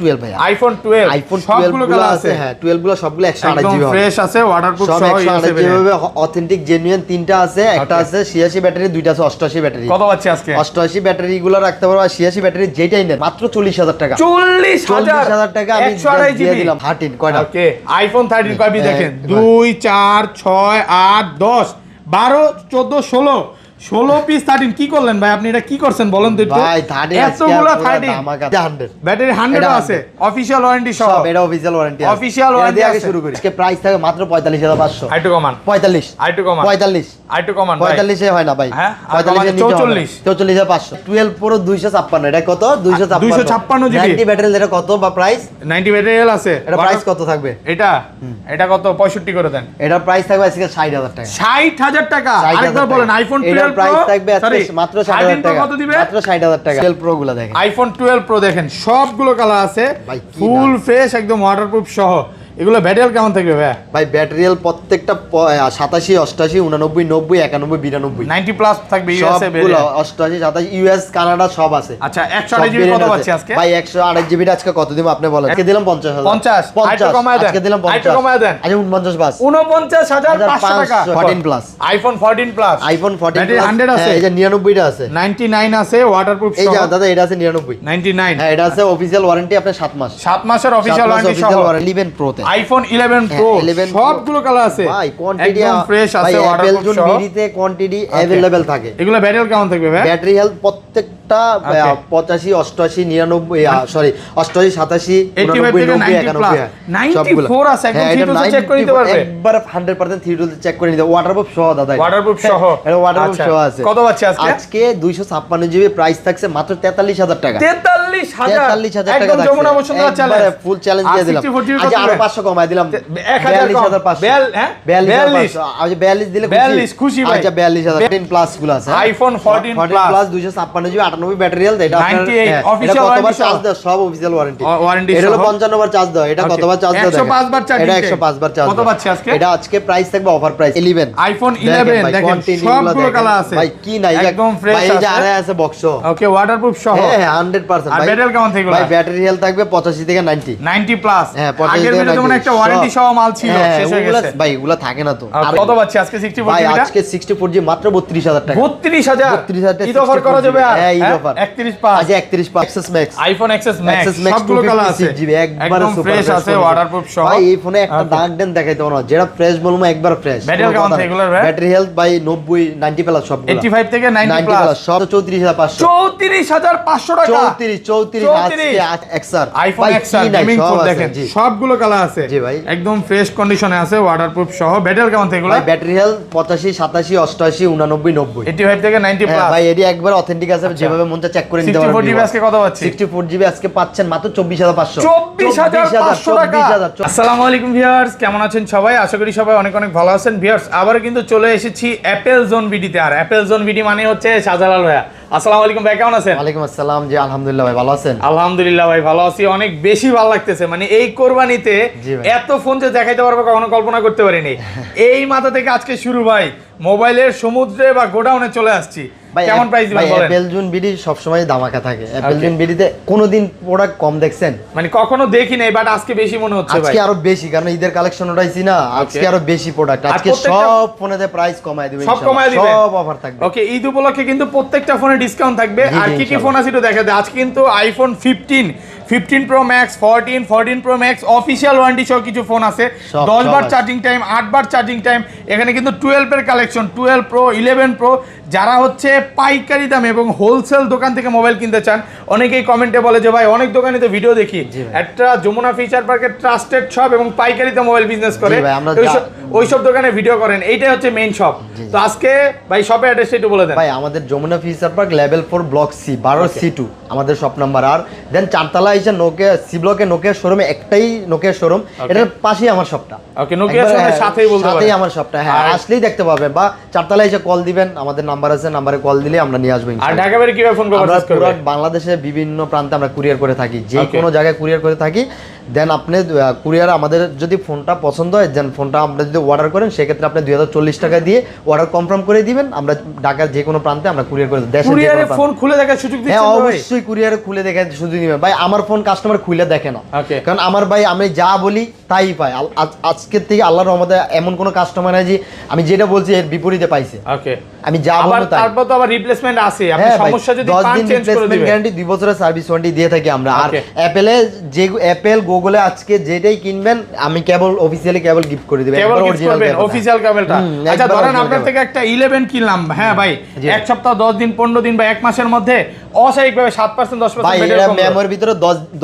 12 ভাই, আইফোন 12 সবগুলো কালার আছে। হ্যাঁ 12 গুলো সবগুলো 128 জিবি হবে, ফ্রেশ আছে, ওয়াটারপ্রুফ সহ 128 জিবি হবে, অথেন্টিক জেনুইন তিনটা আছে, একটা আছে 86 ব্যাটারি, দুইটা আছে 88 ব্যাটারি। কত পাচ্ছি আজকে? 88 ব্যাটারি গুলো রাখতে পারো, আর 86 ব্যাটারি যেটাই নেন মাত্র 40000 টাকা। 40000 টাকা আমি দিয়ে দিলাম। 13 কয়টা? ওকে, আইফোন 13 কয় পিস দেখেন? 2 4 6 8 10 12 14 16 পিস 13। কি করলেন ভাই আপনি, এটা কি করছেন বলেন তো একটু? ভাই 13 এতগুলো 13 100 ব্যাটারি 100 আছে, অফিশিয়াল ওয়ারেন্টি সহ। সব এটা অফিশিয়াল ওয়ারেন্টি আছে, অফিশিয়াল ওয়ারেন্টি আগে শুরু করি। আজকে প্রাইস থাকে মাত্র 45500। আইটু কমান 45 আইটু কমান 45 আইটু কমান 45 এ হয় না ভাই, হ্যাঁ 45 এ 44500। 12 প্রো 256, এটা কত? 256 জিবি 90 ব্যাটারি, এটা কত বা প্রাইস? 90 ব্যাটারি আছে, এটা প্রাইস কত থাকবে? এটা কত? 65 করে দেন। এটা প্রাইস থাকবে আজকে 60000 টাকা। 60000 টাকা। আরেকবার বলেন, আইফোন 12 এর প্রাইস থাকবে আজকে মাত্র 60000 টাকা। কত দিবে? মাত্র 60000 টাকা। 12 প্রো গুলো দেখেন, আইফোন 12 প্রো দেখেন, সবগুলো কালার আছে, ফুল ফ্রেশ একদম ওয়াটারপ্রুফ সহ। এগুলো ব্যাটারি কেমন থাকবে ভাই? ভাই ব্যাটারি প্রত্যেকটা 87 88 89 90 91 92 90 প্লাস থাকবে, ইউএসএ সবগুলো 88 87 ইউএস কানাডা সব আছে। আচ্ছা 128 জিবি কত পাচ্ছি আজকে? ভাই 128 জিবি আজকে কত দিব আপনি বলেন? আজকে দিলাম 50000। 50 আইটু কমায় দেন, আজকে দিলাম 50 আইটু কমায় দেন। আচ্ছা 49 বাস 49500 টাকা। 14 plus iPhone 14 plus, iPhone 14 battery plus 100 আছে, এই যে 99 টা আছে, 99 আছে ওয়াটারপ্রুফ এই সহ। যে দাদা এটা আছে 99 99, হ্যাঁ এটা আছে অফিশিয়াল ওয়ারেন্টি আপনার 7 মাস, 7 মাসের অফিশিয়াল ওয়ারেন্টি সহ। 11 প্রো তে আইফোন 11 প্রো সবগুলো কালার আছে ভাই, কোয়ান্টিটি একদম ফ্রেশ আছে, ওয়াটারপ্রুফ সহ। মিডিতে কোয়ান্টিটি अवेलेबल থাকে। এগুলো ব্যাটারি কেমন থাকবে ভাই? ব্যাটারি হেলথ প্রত্যেকটা 85 88 99 সরি 88 87 89 90 91 94 আছে, একদম থ্রি চেক করে নিতে পারবে, একবার 100% থ্রি চেক করে নিতে, ওয়াটারপ্রুফ সহ দাদা, ওয়াটারপ্রুফ সহ, এটা ওয়াটারপ্রুফ সহ আছে। কত পাচ্ছি আজকে? আজকে 256 জিবি প্রাইস থাকছে মাত্র 43000 টাকা। 43000 টাকা একদম যমুনা বসুন্ধরা চ্যালেঞ্জ, ফুল চ্যালেঞ্জ দিয়ে দিলাম। আচ্ছা আরো 500 কমায় দিলাম, 42500 হ্যাঁ 42 আজ 42 দিলে 42 খুশি ভাই। আচ্ছা 42000 10 প্লাস গুলো আছে, iPhone 14 plus 256 GB 98 battery health, এটা আপনার 98 অফিশিয়াল কতবার চার্জ দাও? সব অফিশিয়াল ওয়ারেন্টি, এটা হলো 55 বার চার্জ দাও, এটা কতবার চার্জ দাও? 105 বার চার্জ, এটা 105 বার চার্জ। কত পাচ্ছি আজকে? এটা আজকে প্রাইস থাকবে অফার প্রাইস 11 আইফোন 11 দেখেন, সবগুলো কালার আছে ভাই, কি নাই একদম ফ্রেশ আছে, ভাই এই যে আরে আছে বক্স, ওকে ওয়াটারপ্রুফ সহ, হ্যাঁ 100% আর ভাই। ব্যাটারি কেমন থাকবে ভাই ব্যাটারি হেলথ থাকবে 85 থেকে 90 প্লাস। হ্যাঁ 85 আগের থেকে ভিডিও যেমন 90 একটা ওয়ারেন্টি সহ মাল ছিল, শেষ হয়ে গেছে ভাই, এগুলা থাকে না তো। আর কত পাচ্ছি আজকে 64 ভাই জিবিটা? আজকে 64 জিবি মাত্র 32000 টাকা। 32000 ঈদ অফার করা যাবে, আর হ্যাঁ ঈদ অফার 31 পাস, আজ 31 পাস XS Max, iPhone XS Max সবগুলো কালার আছে, 256 জিবি একবারে একদম সুপার ফ্রেশ আছে, ওয়াটারপ্রুফ সহ। ভাই এই ফোনে একটা দাগ দেন দেখাইতে পারো না, যেটা ফ্রেশ বলবো একবার ফ্রেশ। ব্যাটারি কেমন থাকে এগুলোর ভাই? ব্যাটারি হেলথ ভাই 90 90 প্লাস সবগুলো, 85 থেকে 90 প্লাস সব 34500 34500 টাকা। 34 আজকে XR iPhone XR gaming phone দেখেন, সবগুলো কালার আছে, জি ভাই একদম ফ্রেশ কন্ডিশনে আছে, ওয়াটারপ্রুফ সহ। ব্যাটারি কেমন থাকে এগুলো? ভাই ব্যাটারি হেলথ 85 87 88 89 90 85 থেকে 90 প্লাস ভাই, এটি একবার অথেন্টিক আছে, যেভাবে মনটা চেক করে নিতে পারবেন। 64 জিবি আজকে কত পাচ্ছি? 64 জিবি আজকে পাচ্ছেন মাত্র 24500 24500 টাকা। আসসালামু আলাইকুম ভিউয়ার্স, কেমন আছেন সবাই? আশা করি সবাই অনেক অনেক ভালো আছেন। ভিউয়ার্স আবারো কিন্তু চলে এসেছি অ্যাপেল জোন ভিডিতে, আর অ্যাপেল জোন ভিডি মানে হচ্ছে শাহজালাল ভাইয়া। আসসালামু আলাইকুম ভাই, কেমন আছেন? ওয়ালাইকুম আসসালাম, জি আলহামদুলিল্লাহ ভাই, ভালো আছেন? আলহামদুলিল্লাহ ভাই ভালো আছি, অনেক বেশি ভালো লাগতেছে। মানে এই কোরবানিতে এত ফোন যে দেখাইতে পারবো কখনো কল্পনা করতে পারিনি। এই মাথা থেকে আজকে শুরু ভাই, মোবাইলের সমুদ্রে বা গোডাউনে চলে আসছি। কেমন প্রাইস দিবেন বলেন? অ্যাপেল জোন ভিডি সব সময় ধামাকা থাকে। অ্যাপেল জোন ভিডিতে কোনোদিন প্রোডাক্ট কম দেখছেন? মানে কখনো দেখি নাই, বাট আজকে বেশি মনে হচ্ছে ভাই। আজকে আরো বেশি, কারণ ঈদের কালেকশন উঠাইছি না, আজকে আরো বেশি প্রোডাক্ট। আজকে সব ফোনেতে প্রাইস কমায় দিবেন, সব কমায় দিবেন, সব অফার থাকবে। ওকে, ঈদ উপলক্ষে কিন্তু প্রত্যেকটা ফোনে ডিসকাউন্ট থাকবে। আর কি কি ফোন আছে একটু দেখা দেয়। আজকে কিন্তু iPhone 15 pro max, 14 pro max official warranty সহ কিছু ফোন আছে। 10 বার চার্জিং টাইম, 8 বার চার্জিং টাইম। এখানে কিন্তু 12 এর কালেকশন, 12 প্রো 11 প্রো। যারা হচ্ছে পাইকারি দামে এবং হোলসেল দোকান থেকে মোবাইল কিনতে চান, অনেকেই কমেন্টে বলে যে ভাই অনেক দোকানে তো ভিডিও দেখি, একটা যমুনা ফিচার পার্কের ট্রাস্টেড শপ এবং পাইকারিতে মোবাইল বিজনেস করে, ওইসব দোকানে ভিডিও করেন, এইটাই হচ্ছে মেইন শপ। তো আজকে ভাই শপের অ্যাড্রেসটা একটু বলে দেন। ভাই আমাদের Jamuna Future Park level 4 block C 12C2 আমাদের শপ নাম্বার। আর দেন চারতলা এসে নোকিয়া সি ব্লকে নোকিয়া শোরুমে একটাই নোকিয়া শোরুম, এটার পাশেই আমার শপটা। ওকে, নোকিয়া শোরুমের সাথেই বলতে পারেন, সাথেই আমার শপটা। হ্যাঁ আসলেই দেখতে পাবেন, বা চারতলা এসে কল দিবেন, আমাদের নাম্বার আছে, নাম্বারে কল দিলে আমরা নিয়ে আসব। আর ঢাকা বাইরে কিভাবে ফোন করবেন? আমরা পুরো বাংলাদেশে বিভিন্ন প্রান্তে আমরা কুরিয়ার করে থাকি, যে কোনো জায়গায় কুরিয়ার করে থাকি। দেন আপনি কুরিয়ার আমাদের যদি ফোনটা পছন্দ হয় দেন ফোনটা আমরা যদি অর্ডার করেন সেক্ষেত্রে আপনি 2040 টাকা দিয়ে অর্ডার কনফার্ম করে দিবেন, আমরা ঢাকার যে কোনো প্রান্তে আমরা কুরিয়ার করে দেব। দেশের যে কোনো কুরিয়ারে প্রান্তে। ফোন খুলে দেখার সুযোগ হ্যাঁ দিচ্ছেন তো ভাই? অবশ্যই কুরিয়ারে খুলে দেখে সুযোগ দিবেন ভাই। আমার ফোন কাস্টমার খুলে দেখে না, ওকে। কারণ আমার ভাই আমি যা বলি তাই পাই। আজকের থেকে আল্লাহর রহমতে এমন কোনো কাস্টমার নাই যে আমি যেটা বলছি এর বিপরীতে পাইছে। ওকে। আমি যা আবার বলবো তাই। তারপর তো আবার রিপ্লেসমেন্ট আছে, আপনি হ্যাঁ ভাই, সমস্যা যদি 10 পান দিন চেঞ্জ করে রিপ্লেসমেন্ট দিবেন। গ্যারান্টি, 2 বছরের সার্ভিস ওয়ারেন্টি দিয়ে থাকি আমরা। আর Okay. অ্যাপেলে যে অ্যাপেল গুগলে আজকে যেটাই কিনবেন আমি কেবল অফিসিয়ালি কেবল গিফট করে দিবেন, কেবল একবার গিফট অরিজিনাল করবেন অফিশিয়াল কেবলটা। আচ্ছা একবার ধরেন original আপনার cable। থেকে একটা 11 কিনলাম, হ্যাঁ ভাই, জি। এক সপ্তাহ 10 দিন 15 দিন বা এক মাসের মধ্যে অস্বাভাবিকভাবে 7% 10% ভাই বেটার এটা কমলো। মেমোর ভিতরে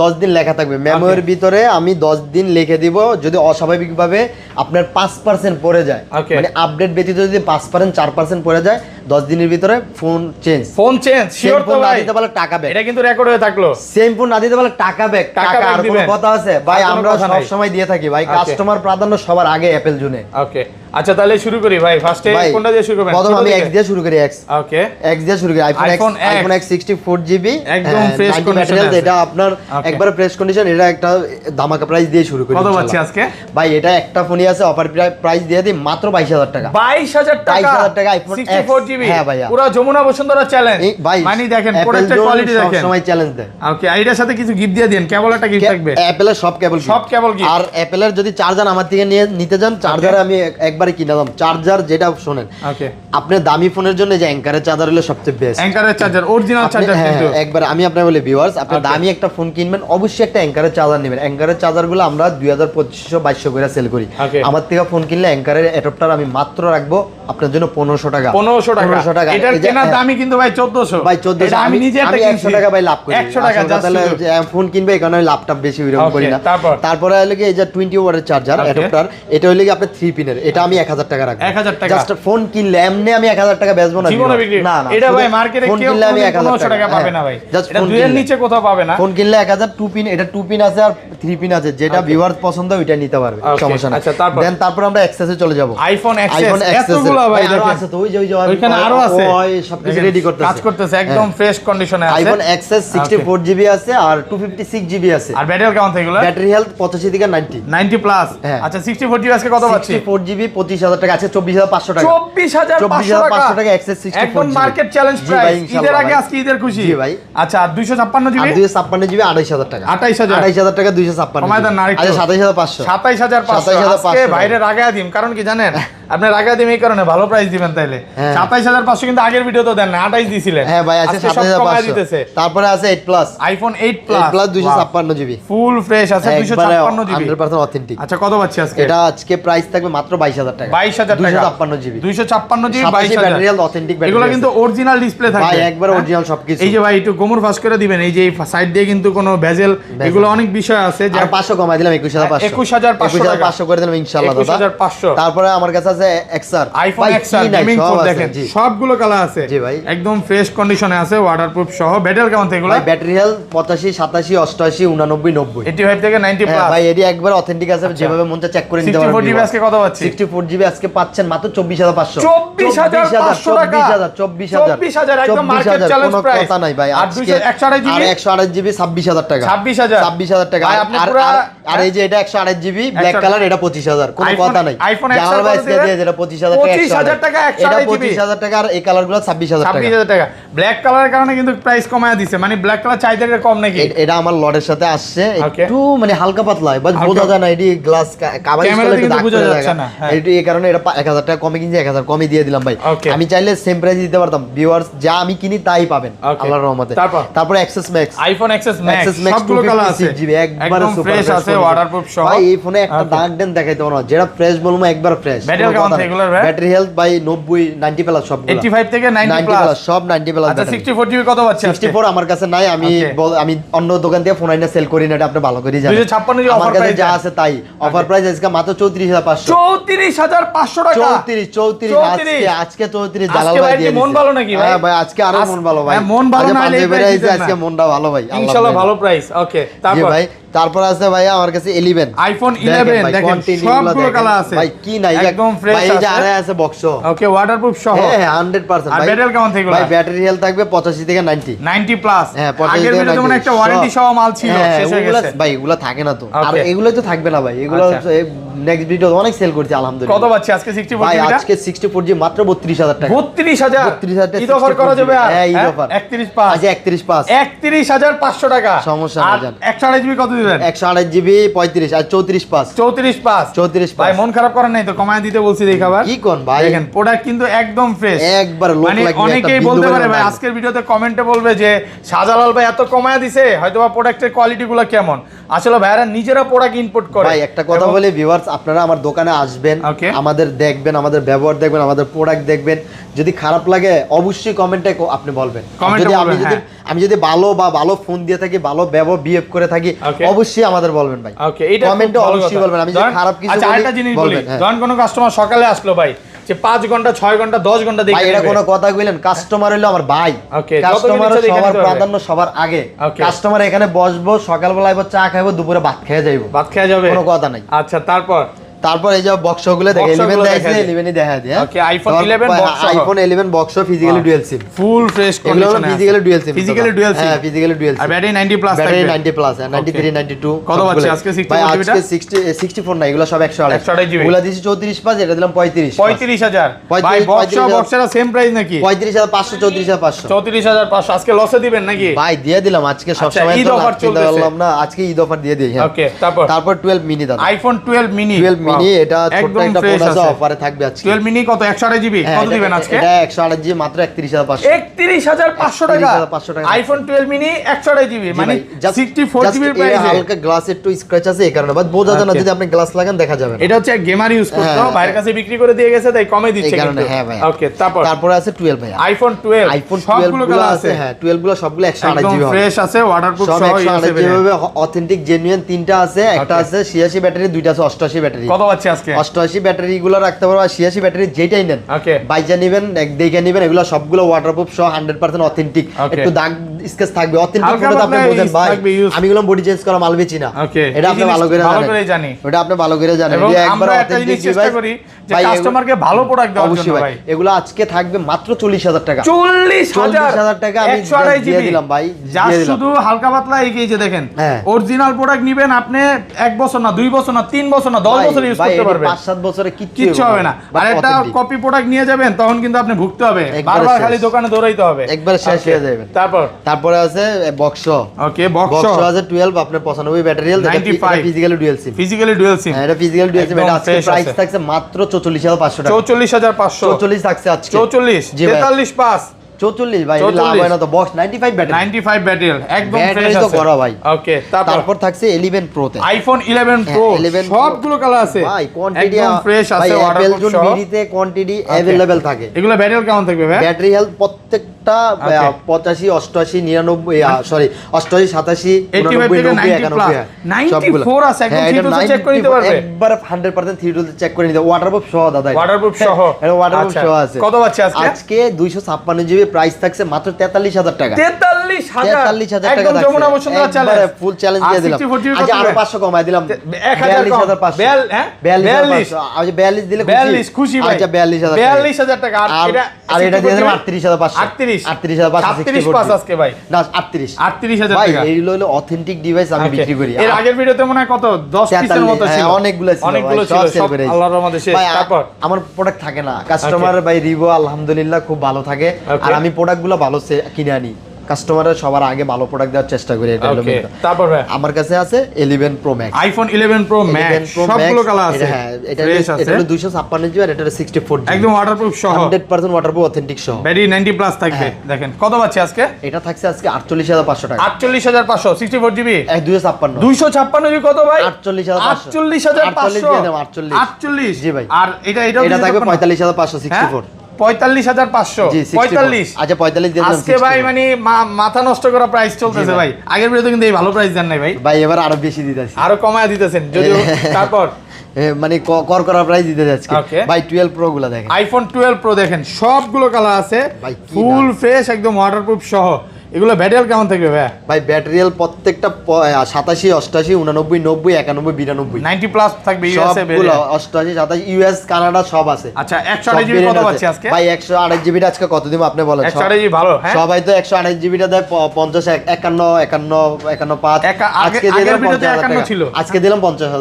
10 দিন লেখা থাকবে, মেমোর ভিতরে আমি 10 দিন লিখে দিব। যদি অস্বাভাবিকভাবে আপনার 5% পড়ে যায়, Okay. মানে আপডেট ব্যতীত যদি 5% 4% পড়ে যায় 10 দিনের ভিতরে phone change. Phone change sure তো ফোন না ভাই? দিতে পারলে টাকা ব্যাক। এটা কিন্তু রেকর্ড হয়ে থাকলো। সেম ফোন না দিতে পারলে টাকা ব্যাক। টাকা টাকা back আর কোনো দিবেন। কথা আছে ভাই? আর কোনো আমরা কথা সব নাই। সময় দিয়ে থাকি ভাই, Okay. কাস্টমার প্রাধান্য সবার আগে অ্যাপেল জুনে। ওকে, আচ্ছা তাহলে শুরু করি ভাই। ফার্স্টে ভাই কোনটা দিয়ে শুরু করবেন? প্রথম আমি X দিয়ে শুরু করি। X ওকে, দিয়ে শুরু করি। iPhone আইফোন X 64GB একদম fresh condition আছে। এটা আপনার Okay. একবারে ফ্রেশ কন্ডিশন। এটা একটা ধামাকা প্রাইস দিয়ে শুরু করি। কত ইনশাআল্লাহ। পাচ্ছি আজকে? ভাই এটা একটা ফোনই আছে, অফার প্রাইস দিয়ে দিই মাত্র 22,000 টাকা। 22,000 টাকা 22,000 টাকা iPhone X 64GB। হ্যাঁ ভাইয়া। পুরো যমুনা বসুন্ধরা চ্যালেঞ্জ ভাই মানে দেখেন Apple প্রোডাক্টের Zone কোয়ালিটি দেখেন। সবসময় চ্যালেঞ্জ দেয়। ওকে, এটার সাথে কিছু গিফট দিয়ে দেন, কেবল একটা গিফট থাকবে। অ্যাপেলের সব কেবল সব কেবল gift। আর অ্যাপেলের যদি চার্জার আমার থেকে নিতে যান, চার্জারে আমি একবারে কিনে দাম। চার্জার যেটা শোনেন, ওকে, আপনার দামি ফোনের জন্য যে অ্যাঙ্কারের চার্জার হলো সবচেয়ে বেস্ট। অ্যাঙ্কারের চার্জার, অরিজিনাল চার্জার কিন্তু। একবার আমি আপনার বলি ভিউয়ার্স, আপনি Okay. দামি একটা ফোন কিনবেন অবশ্যই একটা অ্যাঙ্কারের চার্জার নেবেন। অ্যাঙ্কারের চার্জারগুলো আমরা 2,500-2,200 করে সেল করি। Okay. আমার থেকে ফোন কিনলে অ্যাঙ্কারের অ্যাডাপ্টার আমি মাত্র রাখবো আপনার জন্য 1500 টাকা। 1500 টাকা। 1500 টাকা। এটার এই যে- কেনার দামই কিন্তু ভাই 1400। ভাই 1400। এটা আমি নিজে একটা 100 টাকা ভাই লাভ করি। 100 টাকা আসল জাস্ট কথা হলো যে ফোন কিনবে এই কারণে লাভটা বেশি ওইরকম Okay, করি না। তারপরে হলো কি এই যে 20 ওয়াটের চার্জার Okay. অ্যাডাপ্টার, এটা হলো কি আপনার 3 পিনের। এটা আমি 1000 টাকা রাখবো। 1000 টাকা। জাস্ট ফোন কিনলে এমনি আমি 1000 টাকা বেচবো না। জীবনে বিক্রি না না, এটা শুধু ভাই মার্কেটে ফোন কেউ কিনলে আমি 1500 টাকা পাবে না ভাই। জাস্ট এটা ফোন 2 এর নিচে কোথাও পাবে না। ফোন কিনলে 1000। 2 পিন, এটা 2 পিন আছে আর 3 পিন আছে, যেটা ভিউয়ার পছন্দ ওইটা নিতে পারবে, Okay, সমস্যা না। আচ্ছা, তারপর আমরা এক্সেসে চলে যাব। আইফোন আইফোন এক্সএস এতগুলো ভাই আরো দেখেন। আছে তো, ওই যে ওইখানে আরো আছে। ওই সবকিছু রেডি করতেছে, কাজ করতেছে, একদম ফ্রেশ কন্ডিশনে আছে। আইফোন এক্সএস 64GB আছে আর 256GB আছে। আর ব্যাটারি কেমন থাকে এগুলো? ব্যাটারি হেলথ 85 থেকে 90 90 প্লাস। হ্যাঁ। আচ্ছা 64GB আজকে কত পাচ্ছি? 64GB 25,000 টাকা আছে, 24,500 টাকা। 24,500 টাকা এক্সএস 64GB। একদম মার্কেট চ্যালেঞ্জ জি ভাই, প্রাইস। ইনশাআল্লাহ ঈদের আগে ভাই। আজকে ঈদের খুশি। জি ভাই। আচ্ছা আর 256GB? আর 256GB 28,000 টাকা। 28,000 28,000 টাকা 256। কমায় দেন না আরেকটু। আচ্ছা 27,500। 27,500 27,500 আজকে বাইরে রাগায় দিম, কারণ কি জানেন? আপনি রাগায় দিম এই কারণে ভালো প্রাইস দিবেন তাইলে। হ্যাঁ। 27,500 কিন্তু আগের ভিডিও তো দেন না, 28 দিছিলেন। হ্যাঁ ভাই আছে আজকে সব কমায় 27,500। দিতেছে। তারপরে আছে 8 plus. IPhone 8 8 plus 256GB। Full fresh আছে 256GB। 100% অথেন্টিক। আচ্ছা কত পাচ্ছি আজকে? এটা আজকে প্রাইস থাকবে মাত্র 22,000 টাকা। 22,000 টাকা 256GB। 256GB 27 battery 22,000। Health authentic battery. এগুলো কিন্তু অরিজিনাল ডিসপ্লে থাকবে ভাই একবার হ্যাঁ? অরিজিনাল সবকিছু। এই যে ভাই একটু গোমর ফাঁস করে দিবেন, এই যে এই সাইড দিয়ে কিন্তু কোনো ভেজেল এগুলো অনেক বিষয় আছে যে আর 500 কমাই দিলাম 21,500। 21,500 টাকা। 21,500 করে দিলাম ইনশাআল্লাহ দাদা। 21,500। তারপরে আমার কাছে আছে XR। আইফোন ভাই, এক্সআর কি নাই, গেমিং সব ফোন আছে, দেখেন জি। সবগুলো কালার আছে। জি ভাই। একদম ফ্রেশ কন্ডিশনে আছে, ওয়াটারপ্রুফ সহ। ব্যাটারি কেমন থেকে এগুলো? ভাই ব্যাটারি হেলথ 85 87 88 89 90। 85 থেকে 90 হ্যাঁ প্লাস। ভাই এটি একবার অথেন্টিক আছে, যেভাবে মন চায় চেক করে নিতে পারবেন। 64GB আজকে কত পাচ্ছি? 64GB আজকে পাচ্ছেন মাত্র 24,500। 24,500 টাকা। 24,000 একদম মার্কেট চ্যালেঞ্জ কোনো প্রাইস। কথা নাই ভাই। আর আজকে 128GB? আর 128GB 26,000 টাকা। 26,000 26,000 টাকা। ভাই, আপনি আর পুরা- আর এই যে এটা 128GB ব্ল্যাক 128 কালার, এটা 25,000। কোনো iPhone- কথা নাই। iPhone জামাল XR ভাই কত আজকে দিবেন? দিয়ে যেটা 25,000 টাকা 25,000 টাকা 128GB। এটা 25,000 টাকা আর এই কালারগুলো 26,000 টাকা। 26,000 টাকা। ব্ল্যাক কালারের কারণে কিন্তু প্রাইস কমায় দিছে, মানে ব্ল্যাক কালার চাহিদাটা কম নাকি? এটা আমার লটের সাথে আসছে, Okay. একটু মানে হালকা পাতলা হয়, বাস বোঝা যায় না। এটি গ্লাস কাভার ক্যামেরা স্টাইলে থেকে একটু দাগ বোঝা পড়ে যাচ্ছে যায় না, হ্যাঁ। এটি এই কারণে এটা 1,000 টাকা কমে কিনছি, 1,000 কমে দিয়ে দিলাম ভাই। Okay. আমি চাইলে সেম প্রাইস দিতে পারতাম, ভিউয়ার্স যা আমি কিনি তাই পাবেন Okay. আল্লাহর রহমতে। তারপর XS Max. IPhone XS Max XS Max সবগুলো কালার আছে। 256GB একবারে একদম সুপার ফ্রেশ আছে, ওয়াটারপ্রুফ সহ। ভাই এই ফোনে একটা Okay. দাগ দেন দেখাইতে পারবো না, যেটা ফ্রেশ বলবো একবার ফ্রেশ। ব্যাটারি কেমন থাকে এগুলোর ভাই? ব্যাটারি হেলথ ভাই 90 90 প্লাস সবগুলো। 85 থেকে 90 90 প্লাস। প্লাস সব 90 প্লাস। আচ্ছা 64GB কত পাচ্ছি আজকে? 64 আমার কাছে নাই, আমি Okay. আমি অন্য দোকান থেকে ফোন আইনা সেল করি না, এটা আপনি ভালো করেই জানেন। 256 আমার অফার কাছে প্রাইস যা আছে তাই। অফার প্রাইস আজকে মাত্র 34,500। 34,500 টাকা। 34 আজকে 34 জালাল আজকে ভাই ভাই দিয়ে কি মন দিয়েছে। ভালো নাকি ভাই? হ্যাঁ ভাই আজকে আরো মন ভালো ভাই। হ্যাঁ, মন ভালো আজকে না হলে এই পাঞ্জাবি price রাইছে, দিতেন না। আজকে মনটা ভালো ভাই। আল্লাহ ইনশাআল্লাহ ভাই। ভালো প্রাইস। ওকে জি তারপর ভাই। তারপর আছে ভাই আমার কাছে 11 আইফোন 11 দেখেন সবগুলো কালার আছে। ভাই কি নাই একদম ফ্রেশ ভাই এই যে আছে আরে আছে বক্স। ওকে ওয়াটারপ্রুফ সহ। হ্যাঁ 100% আর ভাই। ব্যাটারি কেমন থাকবে ভাই ব্যাটারি হেলথ থাকবে 85 থেকে 90 90 প্লাস। হ্যাঁ 85 আগের থেকে ভিডিওতে 90 মানে একটা ওয়ারেন্টি সহ মাল ছিল, শেষ হয়ে এগুলা গেছে ভাই, এগুলা থাকে না তো। আর Okay. এগুলো তো থাকবে না ভাই, এগুলো আচ্ছা। নেক্সট ভিডিও অনেক সেল করছি আলহামদুলিল্লাহ। কত পাচ্ছি আজকে 64 ভাই জিবিটা? আজকে 64 জি মাত্র 32000 টাকা। 32000 32000 ঈদ অফার করা যাবে আর? হ্যাঁ ঈদ অফার 31 পাস। আজ 31 পাস 31500 টাকা। সমস্যা নাই আর জান। 128 জিবি কত দিবেন? 128 জিবি 35 আর 34 পাস 34 পাস 34 ভাই পাস। মন খারাপ করেন নাই তো, কমায় দিতে বলছি দেখ আবার। কি কোন ভাই, দেখেন প্রোডাক্ট কিন্তু একদম ফ্রেশ, একবার লোক মানে লাগবে। অনেকেই বলতে পারে ভাই আজকের ভিডিওতে কমেন্টে বলবে যে শাহজালাল ভাই এত কমায় দিছে, হয়তোবা প্রোডাক্টের কোয়ালিটি গুলো কেমন। আসলে ভাইরা নিজেরা প্রোডাক্ট ইনপুট করে। ভাই একটা কথা এবং- বলি ভিউয়ার্স, আপনারা আমার দোকানে আসবেন, Okay. আমাদের দেখবেন, আমাদের ব্যবহার দেখবেন, আমাদের প্রোডাক্ট দেখবেন। যদি খারাপ লাগে অবশ্যই কমেন্টে আপনি বলবেন। Comment এ যদি বলবেন, আমি যদি ভালো ফোন দিয়ে থাকি, ভালো ব্যবহার বিহেভ করে থাকি, Okay. অবশ্যই আমাদের বলবেন ভাই। ওকে এটা কমেন্টে অবশ্যই বলবেন। আমি যদি খারাপ কিছু আচ্ছা বলি আরেকটা জিনিস বলি, বলবেন। হ্যাঁ। যখন কোনো কাস্টমার সকালে আসলো ভাই যে 5 ঘন্টা 6 ঘন্টা 10 ঘন্টা ভাই দেখে এটা নেবে। কোনো কথা কইলেন, কাস্টমার হইলো আমার ভাই। Okay, কাস্টমার যত মিনিট দেখে সবার নিতে পারবে। প্রাধান্য সবার আগে। Okay. কাস্টমার এখানে বসবো, সকালবেলা আইবো, চা খাইবো, দুপুরে ভাত খেয়ে যাইবো, ভাত খেয়ে যাবে, কোনো কথা নাই। আচ্ছা তারপর এই যে বক্সগুলো দেখে বক্সগুলো 11 দেখাই দেখাইছে, দিই। 11ই দেখা দিই। Okay, iPhone 11 box সহ। IPhone 11 box physically dual SIM. Full fresh এগুলো হলো কন্ডিশনে physically dual SIM. Physically dual SIM. হ্যাঁ ফিজিক্যালি ডুয়াল আর সিম। ব্যাটারি 90 প্লাস ব্যাটারি থাকবে 90 প্লাস, 93 92 কত পাচ্ছি আজকে 64 ভাই জিবিটা? আজকে 64 না, এগুলো সব 128 জিবি। ওগুলা দিছি 34 পাস, এটা দিলাম 35 35000 ভাই 35,000 বক্সের সেম প্রাইস নাকি? 35,500 34,500 34500 আজকে লসে দিবেন নাকি? ভাই দিয়ে দিলাম আজকে। সব আচ্ছা, সময় ঈদ তো offer লাভ চিন্তা চলতেছে। করলাম না, আজকে ঈদ অফার দিয়ে দিই। হ্যাঁ ওকে তারপর 12 মিনি দাদা। আইফোন 12 মিনি 12 মিনি এটা ছোট একদম একটা ফ্রেশ ফোন আছে, আছে। অফারে থাকবে আজকে। 12 মিনি কত 128 জিবি হ্যাঁ, কত দিবেন আজকে? এটা 128 জিবি মাত্র 31,500 31500 টাকা। 31,500 টাকা। আইফোন 12 মিনি 128 জিবি মানে 64 জিবির প্রাইসে। হালকা গ্লাস একটু স্ক্র্যাচ আছে এই কারণে, বাট বোঝা যায় না, Okay. যদি আপনি গ্লাস লাগান দেখা যাবে না। এটা হচ্ছে গেমার ইউজ করতো, হ্যাঁ, ভাইয়ের কাছে বিক্রি করে দিয়ে গেছে তাই কমে দিচ্ছে এই কারণে, কিন্তু। হ্যাঁ ভাই। ওকে তারপরে আছে 12 ভাই। আইফোন 12 আইফোন 12 সবগুলো গুলো কালার আছে। আছে, হ্যাঁ 12 গুলো সবগুলো 128 একদম জিবি হবে। ফ্রেশ আছে, ওয়াটারপ্রুফ সব সহ 128 USB জিবি হবে, অথেন্টিক জেনুইন তিনটা আছে, একটা Okay. আছে 86 ব্যাটারি, দুইটা আছে 88 ব্যাটারি। কত পাচ্ছি আজকে? 88 ব্যাটারি গুলো রাখতে পারবো, আর 86 ব্যাটারি যেটাই নেন ওকে বাইজা নেবেন, দেখে নেবেন, এগুলো সবগুলো ওয়াটারপ্রুফ সহ 100% অথেন্টিক। Okay. একটু দাগ স্কেচ থাকবে, অথেন্টিক হালকা ফটো আপনি পাতলা বোঝেন ভাই। থাকবে, use। আমি গুলো বডি চেঞ্জ করা মাল বেচি না, ওকে এটা আপনি ভালো করে ভালো জানেন। করে জানি। ওটা আপনি ভালো করে জানেন। এবং এটা একবার আমরা একটা অথেন্টিক জিনিস চেষ্টা করি যে ভাই, কাস্টমারকে ভালো প্রোডাক্ট দেওয়ার অবশ্যই জন্য ভাই। ভাই। এগুলো আজকে থাকবে মাত্র 40,000 টাকা। 40,000 টাকা আমি 128 দিয়ে জিবি দিলাম ভাই, যা দিয়ে দিলাম। শুধু হালকা পাতলা এই যে দেখেন হ্যাঁ। অরিজিনাল প্রোডাক্ট নিবেন আপনি 1 বছর না 2 বছর না 3 বছর না 10 বছর ইউজ করতে পারবেন, 5-7 বছরে কিচ্ছু হবে না। আর একটা কপি প্রোডাক্ট নিয়ে যাবেন তখন কিন্তু আপনি ভুগতে হবে, একবারে বারবার শেষ। খালি দোকানে দৌড়াইতে হবে, একবারে শেষ Okay, হয়ে যাবে। তারপর আছে বক্স। ওকে বক্স বক্স আছে 12, আপনার 95 battery, 95 physically dual SIM. Physically dual SIM হ্যাঁ এটা ফিজিক্যাল ডুয়াল সিম। একদম এটা আজকে fresh প্রাইস আছে। থাকছে মাত্র 44,500 টাকা। 44,500 44 থাকছে আজকে। 44 জি ভাই। 43 পাস 44 ভাই, 44 লাভ হয় না তো। Box 95 battery. 95 ব্যাটারি একদম ব্যাটারি ফ্রেশ তো আছে করা ভাই। ওকে তারপর থাকছে 11 প্রো তে। IPhone 11 pro 11 Pro। সবগুলো কালার আছে ভাই কোয়ান্টিটি একদম ফ্রেশ ভাই আছে, অ্যাপেল ওয়াটারপ্রুফ জুন সহ। মিনিতে কোয়ান্টিটি अवेलेबल থাকে। এগুলো ব্যাটারি কেমন থাকবে ভাই? ব্যাটারি হেলথ প্রত্যেকটা 85 88 99 সরি 88 87 85 থেকে 90 প্লাস 94 আছে একদম থ্রি চেক করে নিতে পারবে একবার 100% থ্রি চেক করে নিতে, ওয়াটারপ্রুফ সহ দাদা। ওয়াটারপ্রুফ সহ এটা ওয়াটারপ্রুফ আচ্ছা, সহ আছে। কত পাচ্ছি আজকে? আজকে 256 জিবি প্রাইস থাকছে মাত্র 43,000 টাকা। 43,000 টাকা একদম যমুনা বসুন্ধরা চ্যালেঞ্জ, ফুল চ্যালেঞ্জ দিয়ে দিলাম। 64 জিবি আজ কত আরো দিবেন? 500 কমাই দিলাম, 1000 কম 42,500 হ্যাঁ 42,500 আজ 42 দিলে 42 খুশি ভাই আচ্ছা 42,000 42,000 টাকা আর এটা দিয়ে দিলাম 38,500 38,500 38,500 পাস আজকে ভাই না 38 38,000 ভাই টাকা। এইগুলো হলো অথেন্টিক ডিভাইস আমি Okay. বিক্রি করি। এর আগের ভিডিওতে মনে হয় কত 10 পিসের মতো ছিল, হ্যাঁ, অনেকগুলো ছিল অনেকগুলো ভাই, ছিল সব সেল সব করে দিয়েছি। আল্লাহর রহমতে শেষ। ভাই, তারপর আমার প্রোডাক্ট থাকে না, কাস্টমার ভাই রিভিউ আলহামদুলিল্লাহ খুব ভালো থাকে। Okay. আর আমি প্রোডাক্টগুলো ভালো কিনে আনি, কাস্টমারের সবার আগে ভালো প্রোডাক্ট দেওয়ার চেষ্টা করি। এটা হলো ওকে main কথা। তারপর ভাই আমার কাছে আছে 11 pro max. IPhone 11 pro max সবগুলো কালার আছে, হ্যাঁ এটা ফ্রেশ আছে হলো 256 জিবি আর এটা হলো 64 জিবি, একদম ওয়াটারপ্রুফ সহ 100% ওয়াটারপ্রুফ অথেন্টিক সহ। ব্যাটারি 90 প্লাস থাকবে। হ্যাঁ। দেখেন কত পাচ্ছি আজকে? এটা থাকছে আজকে 48,500 টাকা। 48,500 64 জিবি 256 256 জিবি কত ভাই? 48,500 48,500 48 জি ভাই। আর এটা এটা থাকবে 45,500 64 45,500 জি 45 আচ্ছা 45 দিয়ে দিলাম। আজকে ভাই মানে মাথা নষ্ট করা প্রাইস চলতেছে ভাই। আগের ভিডিওতে কিন্তু এই ভালো প্রাইস দেন নাই ভাই, ভাই এবার আরো বেশি দিতেছি, আরো কমায় দিতেছেন যদিও। তারপর মানে কর করা প্রাইস দিতে যাচ্ছে Okay. ভাই 12 প্রো গুলো দেখেন। আইফোন 12 প্রো দেখেন সবগুলো কালার আছে, ভাই কি ফুল ফ্রেশ একদম ওয়াটারপ্রুফ সহ। এগুলো ব্যাটারি কেমন থাকবে ভাই? ভাই ব্যাটারিয়াল প্রত্যেকটা 87 88 89 90 91 92 90 প্লাস থাকবে ইউএসএ সবগুলো 88 87 ইউএস কানাডা সব আছে। আচ্ছা 128 জিবি কত পাচ্ছি আজকে ভাই? 128 জিবিটা আজকে কত দিব আপনি বলেন? 128 জিবি ভালো হ্যাঁ, সবাই তো 128 জিবিটা দেয় 50 51 51 5। আজকে দিলাম 50,000 ছিল, আজকে দিলাম 50,000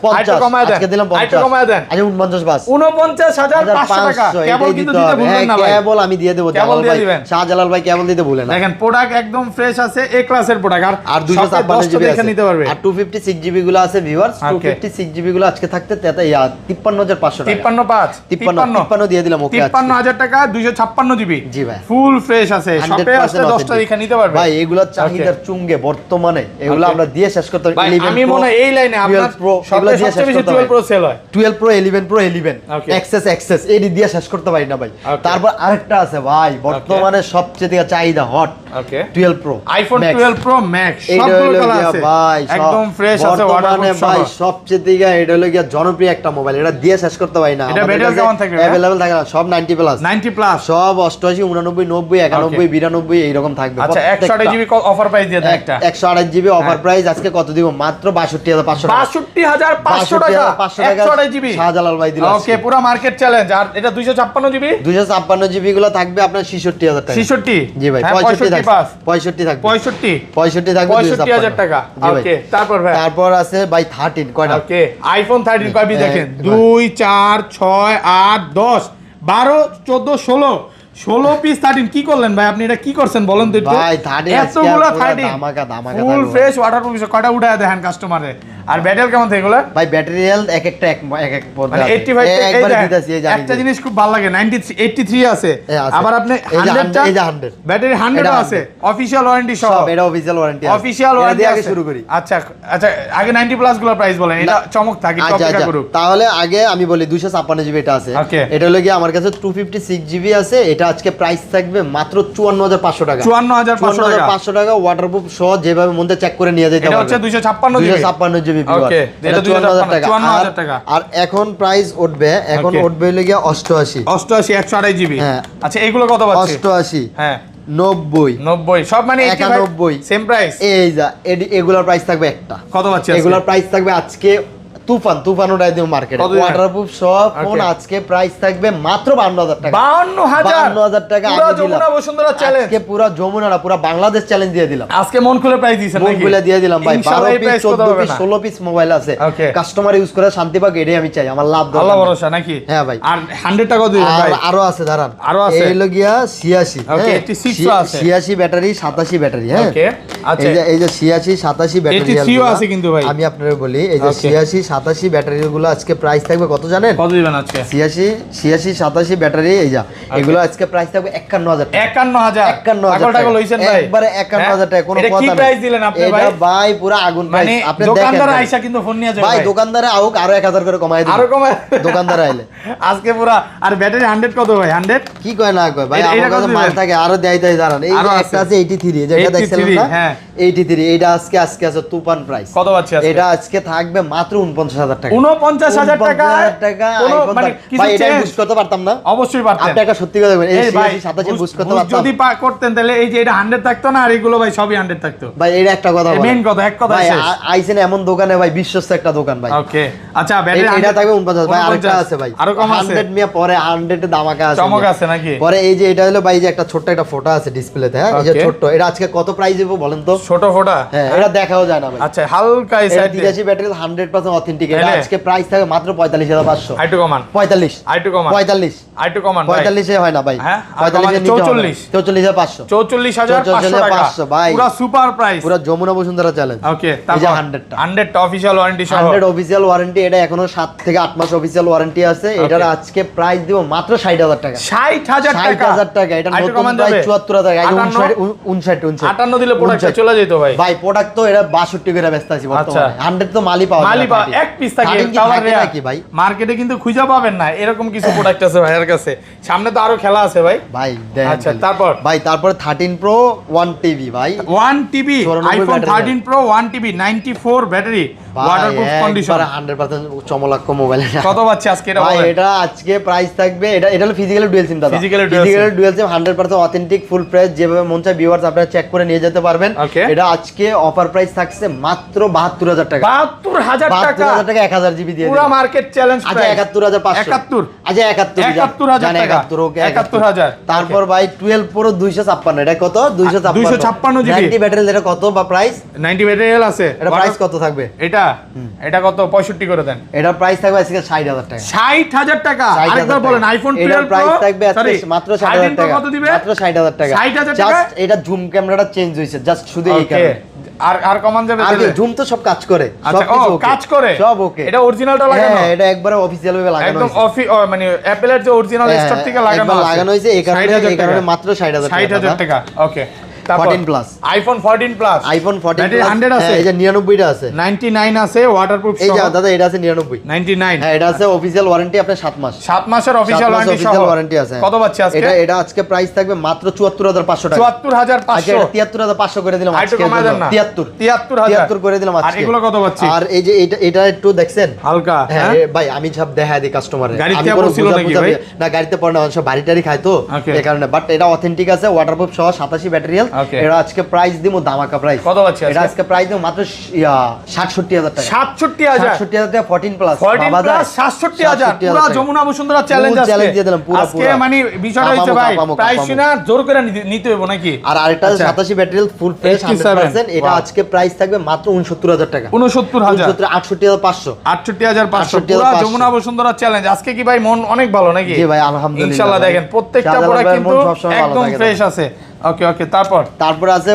50 আইটো কমায় দেন, আজকে দিলাম 50 আইটো কমায় দেন। আচ্ছা 49 বাস 49,500 টাকা কেবল কিন্তু দিতে ভুলবেন না ভাই, কেবল আমি দিয়ে দেব। কেবল দিয়ে দিবেন। শাহজালাল ভাই কেবল দিতে ভুলেন না। দেখেন প্রোডাক্ট একদম ফ্রেশ আছে, এ ক্লাসের প্রোডাক্ট। আর 256 জিবি দেখে নিতে পারবে। আর 256 জিবি গুলো আছে ভিউয়ার্স, 256 জিবি গুলো আজকে থাকতে 53,500 টাকা। 53 দিয়ে দিলাম। ওকে 53,000 টাকা 256 জিবি। জি ভাই ফুল ফ্রেশ আছে, শপে আসলে 10টা দেখে নিতে পারবে ভাই। এগুলো চাহিদার চুঙ্গে বর্তমানে এগুলো আমরা দিয়ে শেষ করতে পারি। ভাই আমি মনে হয় এই লাইনে আপনার সবচেয়ে বেশি 12 প্রো সেল হয়। 12 প্রো 11 প্রো 11 এক্সেস এই দিয়ে শেষ করতে পারি না ভাই। তারপর আরেকটা আছে ভাই বর্তমানে সবচেয়ে চাহিদা হট, ওকে 12 প্রো আইফোন 12 প্রো ম্যাক্স সবগুলো কালার আছে ভাই, একদম ফ্রেশ আছে। বর্তমানে ভাই সবচেয়ে এটা হলো গিয়া জনপ্রিয় একটা মোবাইল, এটা দিয়ে শেষ করতে পারি না। এটা ব্যাটারি কেমন থাকবে? अवेलेबल থাকে না, সব 90 প্লাস 90 প্লাস সব 88 89 90 91 92 এই রকম থাকবে। আচ্ছা 128 জিবি অফার প্রাইস দিয়ে দেন একটা। 128 জিবি অফার প্রাইস আজকে কত দিব? মাত্র 62,500 টাকা। 62,500 টাকা 128 জিবি শাহজালাল ভাই দিল। ওকে পুরো মার্কেট চ্যালেঞ্জ। আর এটা 256 জিবি 256 জিবি গুলো থাকবে আপনার 66,000 টাকা। 66 জি ভাই 65 থাকবে 65 থাকবে 65 থাকবে 65,000 টাকা। ওকে তারপর ভাই তারপর আছে ভাই 13 কয়টা? ওকে আইফোন 13 কয়বি দেখেন 2 4 6 8 10 12 14 16 পিস 13 কি করলেন ভাই আপনি? এটা কি করছেন বলেন তো একটু? ভাই 13 এতগুলো 13 ধামাকা ফুল ফ্রেশ ওয়াটারপ্রুফ কয়টা উঠায় দেখেন কাস্টমারে। আর ব্যাটারি কেমন থাকে এগুলা? ভাই ব্যাটারি হেলথ এক একটা এক পর্যন্ত মানে 85 একবার দিতেছি। এই একটা জিনিস খুব ভালো লাগে 93 83 আছে। আবার আপনি 100টা এই যে 100 ব্যাটারি 100 আছে, অফিশিয়াল ওয়ারেন্টি সহ। এটা অফিশিয়াল ওয়ারেন্টি আছে। অফিশিয়াল ওয়ারেন্টি আগে শুরু করি। আচ্ছা আচ্ছা আগে 90 প্লাস গুলো প্রাইস বলেন, এটা চমক থাকে টপিকা করুক। তাহলে আগে আমি বলি 256 জিবি এটা আছে। এটা হলো কি আমার কাছে 256 জিবি আছে। এটা আজকে প্রাইস থাকবে মাত্র 54,500 টাকা। 54,500 টাকা ওয়াটারপ্রুফ সহ যেভাবে মধ্যে চেক করে নিয়ে যেতে পারবেন। এটা হচ্ছে 256 জিবি। ওকে এটা 54,000 টাকা। আর এখন প্রাইস উঠবে, এখন উঠবে হলো কি 88 128 জিবি। হ্যাঁ আচ্ছা এগুলো কত পাচ্ছি? 88 হ্যাঁ 90 সব মানে 91 সেম প্রাইস। এই যা এগুলোর প্রাইস থাকবে একটা। কত পাচ্ছি? এগুলোর প্রাইস থাকবে আজকে তুফান ওটাই দিও মার্কেটে ওয়াটারপ্রুফ সব ফোন আজকে প্রাইস থাকবে মাত্র 52,000 টাকা। 52,000 টাকা পুরো যমুনা বসুন্ধরা চ্যালেঞ্জ। আজকে পুরো যমুনা না পুরো বাংলাদেশ চ্যালেঞ্জ দিয়ে দিলাম। আজকে মন খুলে প্রাইস দিয়েছেন নাকি? মন খুলে দিয়ে দিলাম ভাই। 12 পিস 14 পিস 16 পিস মোবাইল আছে, কাস্টমার ইউজ করে শান্তি পাক, এটাই আমি চাই। আমার লাভ দাও আল্লাহ ভরসা নাকি? হ্যাঁ ভাই। আর 100 টাকা দিবেন ভাই? আরো আছে দাঁড়ান, আরো আছে। এই লগিয়া 86 ওকে 86 আছে। 86 ব্যাটারি 87 ব্যাটারি। হ্যাঁ ওকে আচ্ছা এই যে 86 87 ব্যাটারি 83 আছে কিন্তু ভাই। আমি আপনাদের বলি এই যে 86 87 ব্যাটারিগুলো আজকে প্রাইস থাকবে কত জানেন? কত দিবেন আজকে? 86 87 ব্যাটারি এই যা এগুলো আজকে প্রাইস থাকবে 51,000 টাকা। 51,000 টাকা লইছেন ভাই? একবারে 51,000 টাকা, কোনো কথা না। এটা কি প্রাইস দিলেন আপনি ভাই? এটা ভাই পুরো আগুন প্রাইস। আপনি দেখেন দোকানদার আইসা কিন্তু ফোন নিয়ে যায় ভাই। দোকানদারে আউক আরো 1000 করে কমায় দিন, আরো কমায় দোকানদার আইলে আজকে পুরো। আর ব্যাটারি 100 কত ভাই? 100 কি কয় না কয় ভাই? আমার কাছে মাল থাকে আরো দেয় দাঁড়ান। এই যে একটা আছে 83 যেটা দেখছেন না? হ্যাঁ 83 এটা আজকে আছে তুফান প্রাইস। কত পাচ্ছি আজকে? এটা আজকে থাকবে মাত্র 49,000 টাকা। 49,000 টাকা মানে ভাই এটা বুঝ করতে পারতাম না? অবশ্যই পারতেন। আপনি একটা সত্যি কথা বলেন, এই 87 বুঝ করতে পারতাম যদি করতেন তাহলে এই যে এটা 100 থাকতো না, আর এগুলো ভাই সবই 100 থাকতো ভাই। এটা একটা কথা বলেন, মেইন কথা এক কথা ভাই শেষ। আইছেন এমন দোকানে ভাই, বিশ্বস্ত একটা দোকান ভাই। ওকে আচ্ছা ব্যাটারি এটা থাকবে 49 ভাই। আরেকটা আছে ভাই আরো কম আছে 100 মিয়া পরে 100 এ দামাকা আছে, চমক আছে নাকি? পরে এই যে এটা হলো ভাই যে একটা ছোট্ট একটা ফটো আছে ডিসপ্লেতে। হ্যাঁ এই যে ছোট্ট, এটা আজকে কত প্রাইস দেব বলেন তো? ছোট ফটো হ্যাঁ এটা দেখাও যায় না ভাই। আচ্ছা হালকা এই সাইড 83 ব্যাটারি 100% অথেন্টিক। এটা আজকে প্রাইস থাকবে মাত্র 45,500। আইটু কমান 45 আইটু কমান 45 আইটু কমান 45 এ হয় না ভাই। হ্যাঁ 45 এ 44 44,500 44,500 টাকা ভাই। পুরো সুপার প্রাইস, পুরো যমুনা বসুন্ধরা চ্যালেঞ্জ। ওকে এই যে তারপর 100 টা অফিশিয়াল ওয়ারেন্টি সহ 100 অফিশিয়াল ওয়ারেন্টি। এটা এখনো 7 থেকে 8 মাস অফিশিয়াল ওয়ারেন্টি আছে। এটার আজকে প্রাইস দিব মাত্র 60,000 টাকা। 60,000 টাকা 60,000 টাকা। এটা নতুন প্রাইস 74,000 টাকা। 58 দিলে প্রোডাক্ট চলে যেত ভাই। ভাই প্রোডাক্ট তো এটা 62 করে ব্যস্ত আছে বর্তমানে। 100 তো মালই পাওয়া যায় না। এক পিস থাকে 13 কি তাও থাকে rare। নাকি ভাই? মার্কেটে কিন্তু খুঁজে পাবেন না এরকম কিছু প্রোডাক্ট আছে ভাইয়ের কাছে। সামনে তো আরো খেলা আছে ভাই। ভাই দেখেন আচ্ছা, খালি। তারপর? ভাই তারপরে 13 প্রো 1 টিবি ভাই 1 TB 94 iPhone battery 13 pro 1 TB 94 battery waterproof condition. 100% চমলাক্ষ মোবাইল। কত পাচ্ছে আজকে এটা ভাই বলেন? এটা আজকে প্রাইস থাকবে, এটা হলো ফিজিক্যাল ডুয়াল সিম দাদা। Physical dual physical dual SIM 100% authentic ফুল প্রাইস, যেভাবে মন চায় ভিউয়ার্স আপনারা চেক করে নিয়ে যেতে পারবেন। Okay. এটা আজকে অফার প্রাইস থাকছে মাত্র 72000 টাকা। 72000 টাকা 72000 টাকা 1000 জিবি দিয়ে পুরো দিন। মার্কেট চ্যালেঞ্জ আচ্ছা প্রাইস 71500 71 আচ্ছা 71 71000 টাকা 71 ওকে 71000 তারপর ভাই 12 প্রো 256 এটা কত 256 জিবি 90 ব্যাটারি এটা কত বা প্রাইস 90 ম্যাটেরিয়াল আছে। এটা প্রাইস কত থাকবে? এটা কত 65 করে দেন। এটা প্রাইস থাকবে আজকে 60000 টাকা। 60000 টাকা 60,000 আরেকবার বলেন আইফোন 12 এটার প্রাইস Pro থাকবে আজকে মাত্র 60000 টাকা। কত দিবে? মাত্র 60000 টাকা। 60,000 টাকা? জাস্ট এটা জুম ক্যামেরাটা চেঞ্জ হইছে জাস্ট শুধু এই ওকে কারণে। আর কমান যাবে আর তাহলে? জুম তো সব কাজ করে, আচ্ছা সব কিছু ও ওকে কাজ করে সব ওকে। এটা অরিজিনালটা লাগানো? হ্যাঁ এটা একবারে অফিশিয়াল ভাবে লাগানো একদম হইছে। মানে অ্যাপলের যে অরিজিনাল স্টোর থেকে লাগানো একবার আছে লাগানো হইছে এই কারণে 60,000 মাত্র 60000 টাকা। 60000 টাকা ওকে। 14 plus iPhone 14 plus iPhone 14 battery plus 100 আছে এই যে 99 টা আছে 99 আছে ওয়াটারপ্রুফ এই সহ যে দাদা এটা আছে 99 99 হ্যাঁ এটা আছে অফিশিয়াল ওয়ারেন্টি আপনার 7 মাস 7 মাসের অফিশিয়াল ওয়ারেন্টি সহ অফিশিয়াল ওয়ারেন্টি আছে। কত পাচ্ছি আজকে? এটা আজকে প্রাইস থাকবে মাত্র 74500 টাকা। 74500 আচ্ছা এটা 73500 করে দিলাম আরেকটু আজকে কমায় দেন না 73 করে দিলাম আর আজকে। এগুলো কত পাচ্ছি? আর এই যে এটা একটু দেখছেন হালকা হ্যাঁ হ্যাঁ ভাই আমি সব দেখায় দিই কাস্টমারে। গাড়িতে আমি পড়ছিল নাকি ভাই? না গাড়িতে পড়ে না, সব বাড়ি টাড়ি খায় তো Okay. এই কারণে। বাট এটা অথেন্টিক আছে ওয়াটারপ্রুফ সহ 87 ব্যাটারিয়াল। Okay. এটা আজকে প্রাইস দিমু ধামাকা প্রাইস। কত পাচ্ছি এটা আজকে? আজকে প্রাইস দিমু মাত্র 67000 টাকা। 67000 67000 টাকা 14 প্লাস 14 প্লাস 67000 পুরো যমুনা বসুন্ধরা চ্যালেঞ্জ Full আছে। challenge দিয়ে দিলাম, পুরো, আজকে পুরো। মানে বিষয়টা হচ্ছে ভাই কাপামো। প্রাইস না জোর করে নিতে হইব নাকি? আর আরেকটা আচ্ছা। 87 ব্যাটারিয়াল ফুল ফ্রেশ 100%। এটা Wow. আজকে প্রাইস থাকবে মাত্র 69000 টাকা। 69000 68500 68500 পুরো 68,500 যমুনা বসুন্ধরা চ্যালেঞ্জ। আজকে কি ভাই মন অনেক ভালো নাকি? জি ভাই আলহামদুলিল্লাহ। ইনশাআল্লাহ দেখেন প্রত্যেকটা শাহজালাল প্রোডাক্ট ভাইয়ের কিন্তু মন সবসময় ভালো একদম থাকে। ফ্রেশ আছে। ওকে ওকে তারপর আছে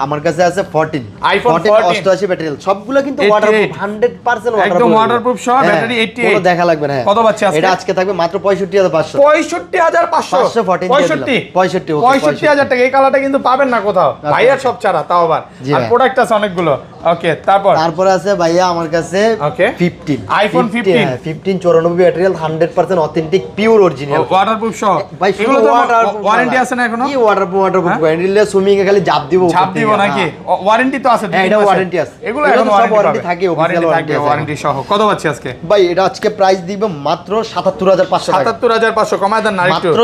আমার কাছে আছে 14 iPhone 14 88 ব্যাটারিয়াল সবগুলো কিন্তু 88 ওয়াটারপ্রুফ 100% ওয়াটারপ্রুফ একদম waterproof সহ ব্যাটারি 88 কোনো দেখা লাগবে না। হ্যাঁ। কত পাচ্ছি আজকে? এটা আজকে থাকবে মাত্র 65500 65500 514 দিয়ে দিলাম। 65 ওকে, 65000 টাকা। এই কালারটা কিন্তু পাবেন না কোথাও ভাইয়ার সব ছাড়া তাও আবার। জি আর ভাই। প্রোডাক্ট আছে অনেকগুলো। ওকে তারপরে আছে ভাইয়া আমার কাছে Okay. 15 iPhone 15 হ্যাঁ 15 94 ব্যাটারিয়াল 100% অথেন্টিক পিওর অরিজিনাল। ওয়াটারপ্রুফ সহ ভাই এগুলো তো ওয়ারেন্টি আছে না এখনো? কি ওয়াটারপ্রুফ ওয়ারেন্টি লে সুইমিং এ খালি জাপ দিব ছাপ দিব নাকি? ওয়ারেন্টি তো আছে। হ্যাঁ, এটা warranty আছে। এগুলো এগুলো এখন তো সব warranty ওয়ারেন্টি থাকে, official ওয়ারেন্টি warranty থাকবে আছে। ওয়ারেন্টি সহ। কত পাচ্ছি আজকে? ভাই এটা আজকে প্রাইস দিব মাত্র 77500 টাকা। 77500 কমায় দেন না একটু। মাত্র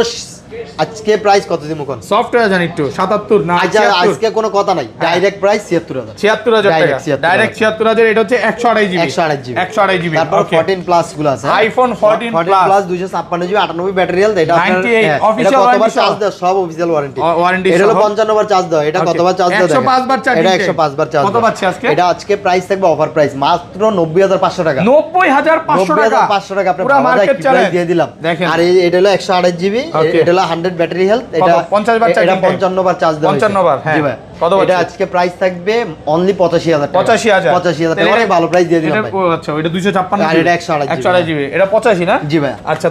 আজকে প্রাইস কত দিমু কোন? সফটওয়্যার জানি একটু 77 না আচ্ছা 76? আজকে কোনো কথা নাই, ডাইরেক্ট প্রাইস 76000। 76000 টাকা Direct 76,000 ডাইরেক্ট 76000। এটা হচ্ছে 128 জিবি 128 জিবি 128 জিবি। তারপর 14 প্লাস গুলো আছে। iPhone 14 plus 256 GB 98 ব্যাটারিয়াল। এটা আপনার 98 হ্যাঁ, official এটা কতবার warranty চার্জ সহ। দাও? সব অফিশিয়াল ওয়ারেন্টি। warranty এটা হলো সহ। 55 বার চার্জ দাও। এটা Okay. কতবার চার্জ দাও? 105 বার charging এটা time। 105 বার চার্জ কত দাও। পাচ্ছি আজকে? এটা আজকে প্রাইস থাকবে অফার প্রাইস মাত্র 90500 টাকা। 90500 টাকা 90500 টাকা আপনি পুরো মার্কেট প্রাইস দিয়ে দিলাম। দেখেন আর এটা হলো 128 জিবি, Okay. এটা হলো 100 ব্যাটারি হেলথ। এটা 50 বার এটা charging time। 55 বার চার্জ দেওয়া 55 বার, হ্যাঁ। জি ভাই। কত এটা পাচ্ছি? আজকে প্রাইস থাকবে অনলি 85000 টাকা। 85000 85000 টাকা অনেক ভালো প্রাইস দিয়ে দিলাম ভাই। আচ্ছা ওটা 256 আর এটা 128 128 জিবি এটা 85 না? জি ভাই। আচ্ছা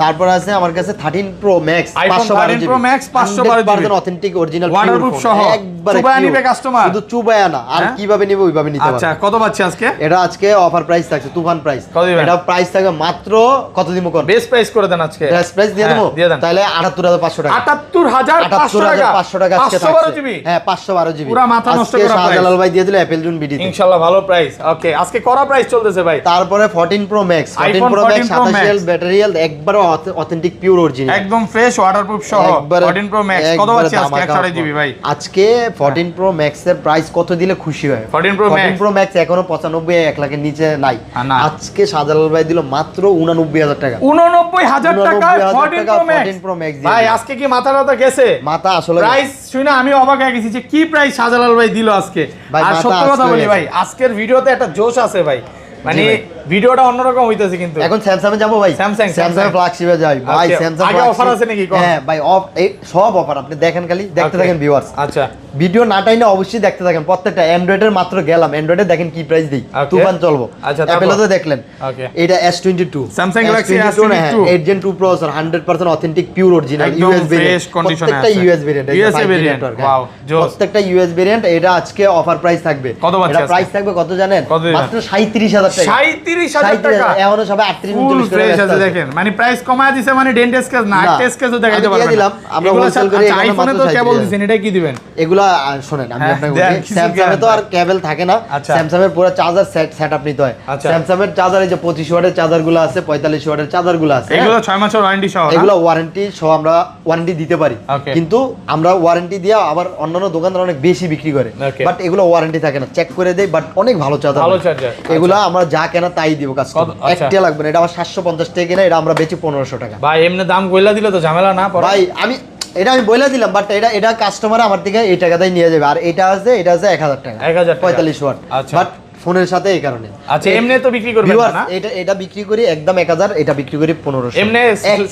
তারপর আছে আমার কাছে 13 pro max iPhone 13 Pro Max 512 GB authentic original Waterproof সহ। চুবায়া নিবে customer? শুধু চুবায়া না, আর হ্যাঁ? কিভাবে নিবে ওইভাবে নিতে আচ্ছা পারবে। কত পাচ্ছি আজকে? এটা আজকে অফার প্রাইস থাকছে তুফান প্রাইস। কত দিবেন? এটা প্রাইস থাকবে মাত্র কত দিমু কোন? বেস্ট প্রাইস করে দেন আজকে। বেস্ট প্রাইস দিয়ে হ্যাঁ, দেবো দিয়ে দেন। তাহলে 78500 টাকা। 78500 টাকা 78500 টাকা আজকে 512 থাকছে। জিবি হ্যাঁ 512 জিবি পুরা মাথা নষ্ট আজকে করা price। শাহজালাল ভাই দিয়ে দিল অ্যাপল জুন বিডি। ইনশাআল্লাহ ভালো প্রাইস। ওকে আজকে করা প্রাইস চলতেছে ভাই। তারপরে 14 pro max 14 iPhone pro 14 max Pro Max 27 battery health একবারে অথেন্টিক পিওর অরিজিনাল একদম ফ্রেশ ওয়াটারপ্রুফ সহ একবারে 14 প্রো ম্যাক্স কত একবারে পাচ্ছি আজকে? ধামাকা 128 জিবি ভাই। আজকে 14 প্রো ম্যাক্স এর প্রাইস কত দিলে খুশি হয়? 14 Pro Max? প্রো ম্যাক্স এখনো 95 1 লাখের নিচে নাই। না। আজকে শাহজালাল ভাই দিল মাত্র 89000 টাকা। 89000 টাকা 14 টাকা প্রো ম্যাক্স 14 প্রো ম্যাক্স দিয়ে ভাই দিল। আজকে কি মাথা ব্যথা গেছে? মাথা আসলে প্রাইস শুনে আমি অবাক হয়ে গেছি যে কি প্রাইস শাহজালাল ভাই দিল আজকে। ভাই, আর মাথা সত্য কথা আসলে বলি গেছে। ভাই আজকের ভিডিওতে একটা জোশ আছে ভাই, মানে জি ভাই। ভিডিওটা অন্যরকম হইতেছে কিন্তু। এখন স্যামসাং এ যাবো ভাই। Samsung, স্যামসাং ফ্ল্যাগশিপে যাই ভাই। আচ্ছা, স্যামসাং আগে offer আছে নাকি কোন? হ্যাঁ ভাই অফ এই সব অফার আপনি দেখেন, খালি দেখতে Okay. থাকেন ভিউয়ার্স। আচ্ছা ভিডিও না টাইনে অবশ্যই দেখতে থাকেন প্রত্যেকটা। অ্যান্ড্রয়েডের মাত্র গেলাম, অ্যান্ড্রয়েডে দেখেন কি প্রাইস দিই। Okay. তুফান চলবো। আচ্ছা, অ্যাপেলে তারপর? তো দেখলেন। Okay. এটা S22 Samsung Galaxy S22 না, হ্যাঁ, S22 8 Gen 2 processor 100% authentic pure original একদম ইউএস ভেরিয়েন্ট। fresh condition এ প্রত্যেকটা আছে। US variant. USA variant, wow, জোস। প্রত্যেকটা ইউএস ভেরিয়েন্ট। এটা আজকে অফার প্রাইস থাকবে। কত পাচ্ছি এটা আজকে? প্রাইস থাকবে কত জানেন? কত দিবেন? মাত্র 37000 টাকা। 37,000 টাকা এখনো সবাই 38 39 করে ফ্রেশ আছে দেখেন, মানে প্রাইস কমায় দিছে, মানে ডেন্টেস কেস না টেস্ট কেসও দেখাইতে পারবেন। দিলাম আমরা হোলসেল করে এখানে আইফোনে তো কেবল দিবেন, এটা কি দিবেন? এগুলা শুনেন আমি আপনাকে দেন, বলি, কিছু স্যামসাং এ তো আর কেবল থাকে না, আচ্ছা। স্যামসাং এর পুরো চার্জার সেটআপ নিতে হয়। আচ্ছা। স্যামসাং এর চার্জার এই যে 25 ওয়াটের চার্জার গুলো আছে, 45 ওয়াটের চার্জার গুলো আছে, এগুলো 6 মাসের ওয়ারেন্টি সহ না? এগুলো ওয়ারেন্টি সহ আমরা ওয়ারেন্টি দিতে পারি, Okay. কিন্তু আমরা ওয়ারেন্টি দিয়ে আবার অন্যান্য দোকানদার অনেক বেশি বিক্রি করে, Okay. বাট এগুলো ওয়ারেন্টি থাকে না, চেক করে দেই, বাট অনেক ভালো চার্জার, ভালো চার্জার। এগুলো আমরা যা কেনা তাই দিব কাস্টমার, আচ্ছা। একটা লাগবে না, এটা আমার 750 টাকা কিনা, এটা আমরা বেচি 1500 টাকা। ভাই এমনি দাম কইলা দিলে তো ঝামেলা না পড়ে? ভাই আমি বলে দিলাম, বাট এটা কাস্টমার আমার থেকে এই টাকাতেই নিয়ে যাবে, আর এটা আছে 1000 টাকা 1000 টাকা 45 ওয়াট, আচ্ছা। বাট ফোনের সাথে এই কারণে। আচ্ছা এমনি তো বিক্রি করবেন Viewers, না? এটা বিক্রি করি একদম 1000, এটা বিক্রি করি 1500। এমনি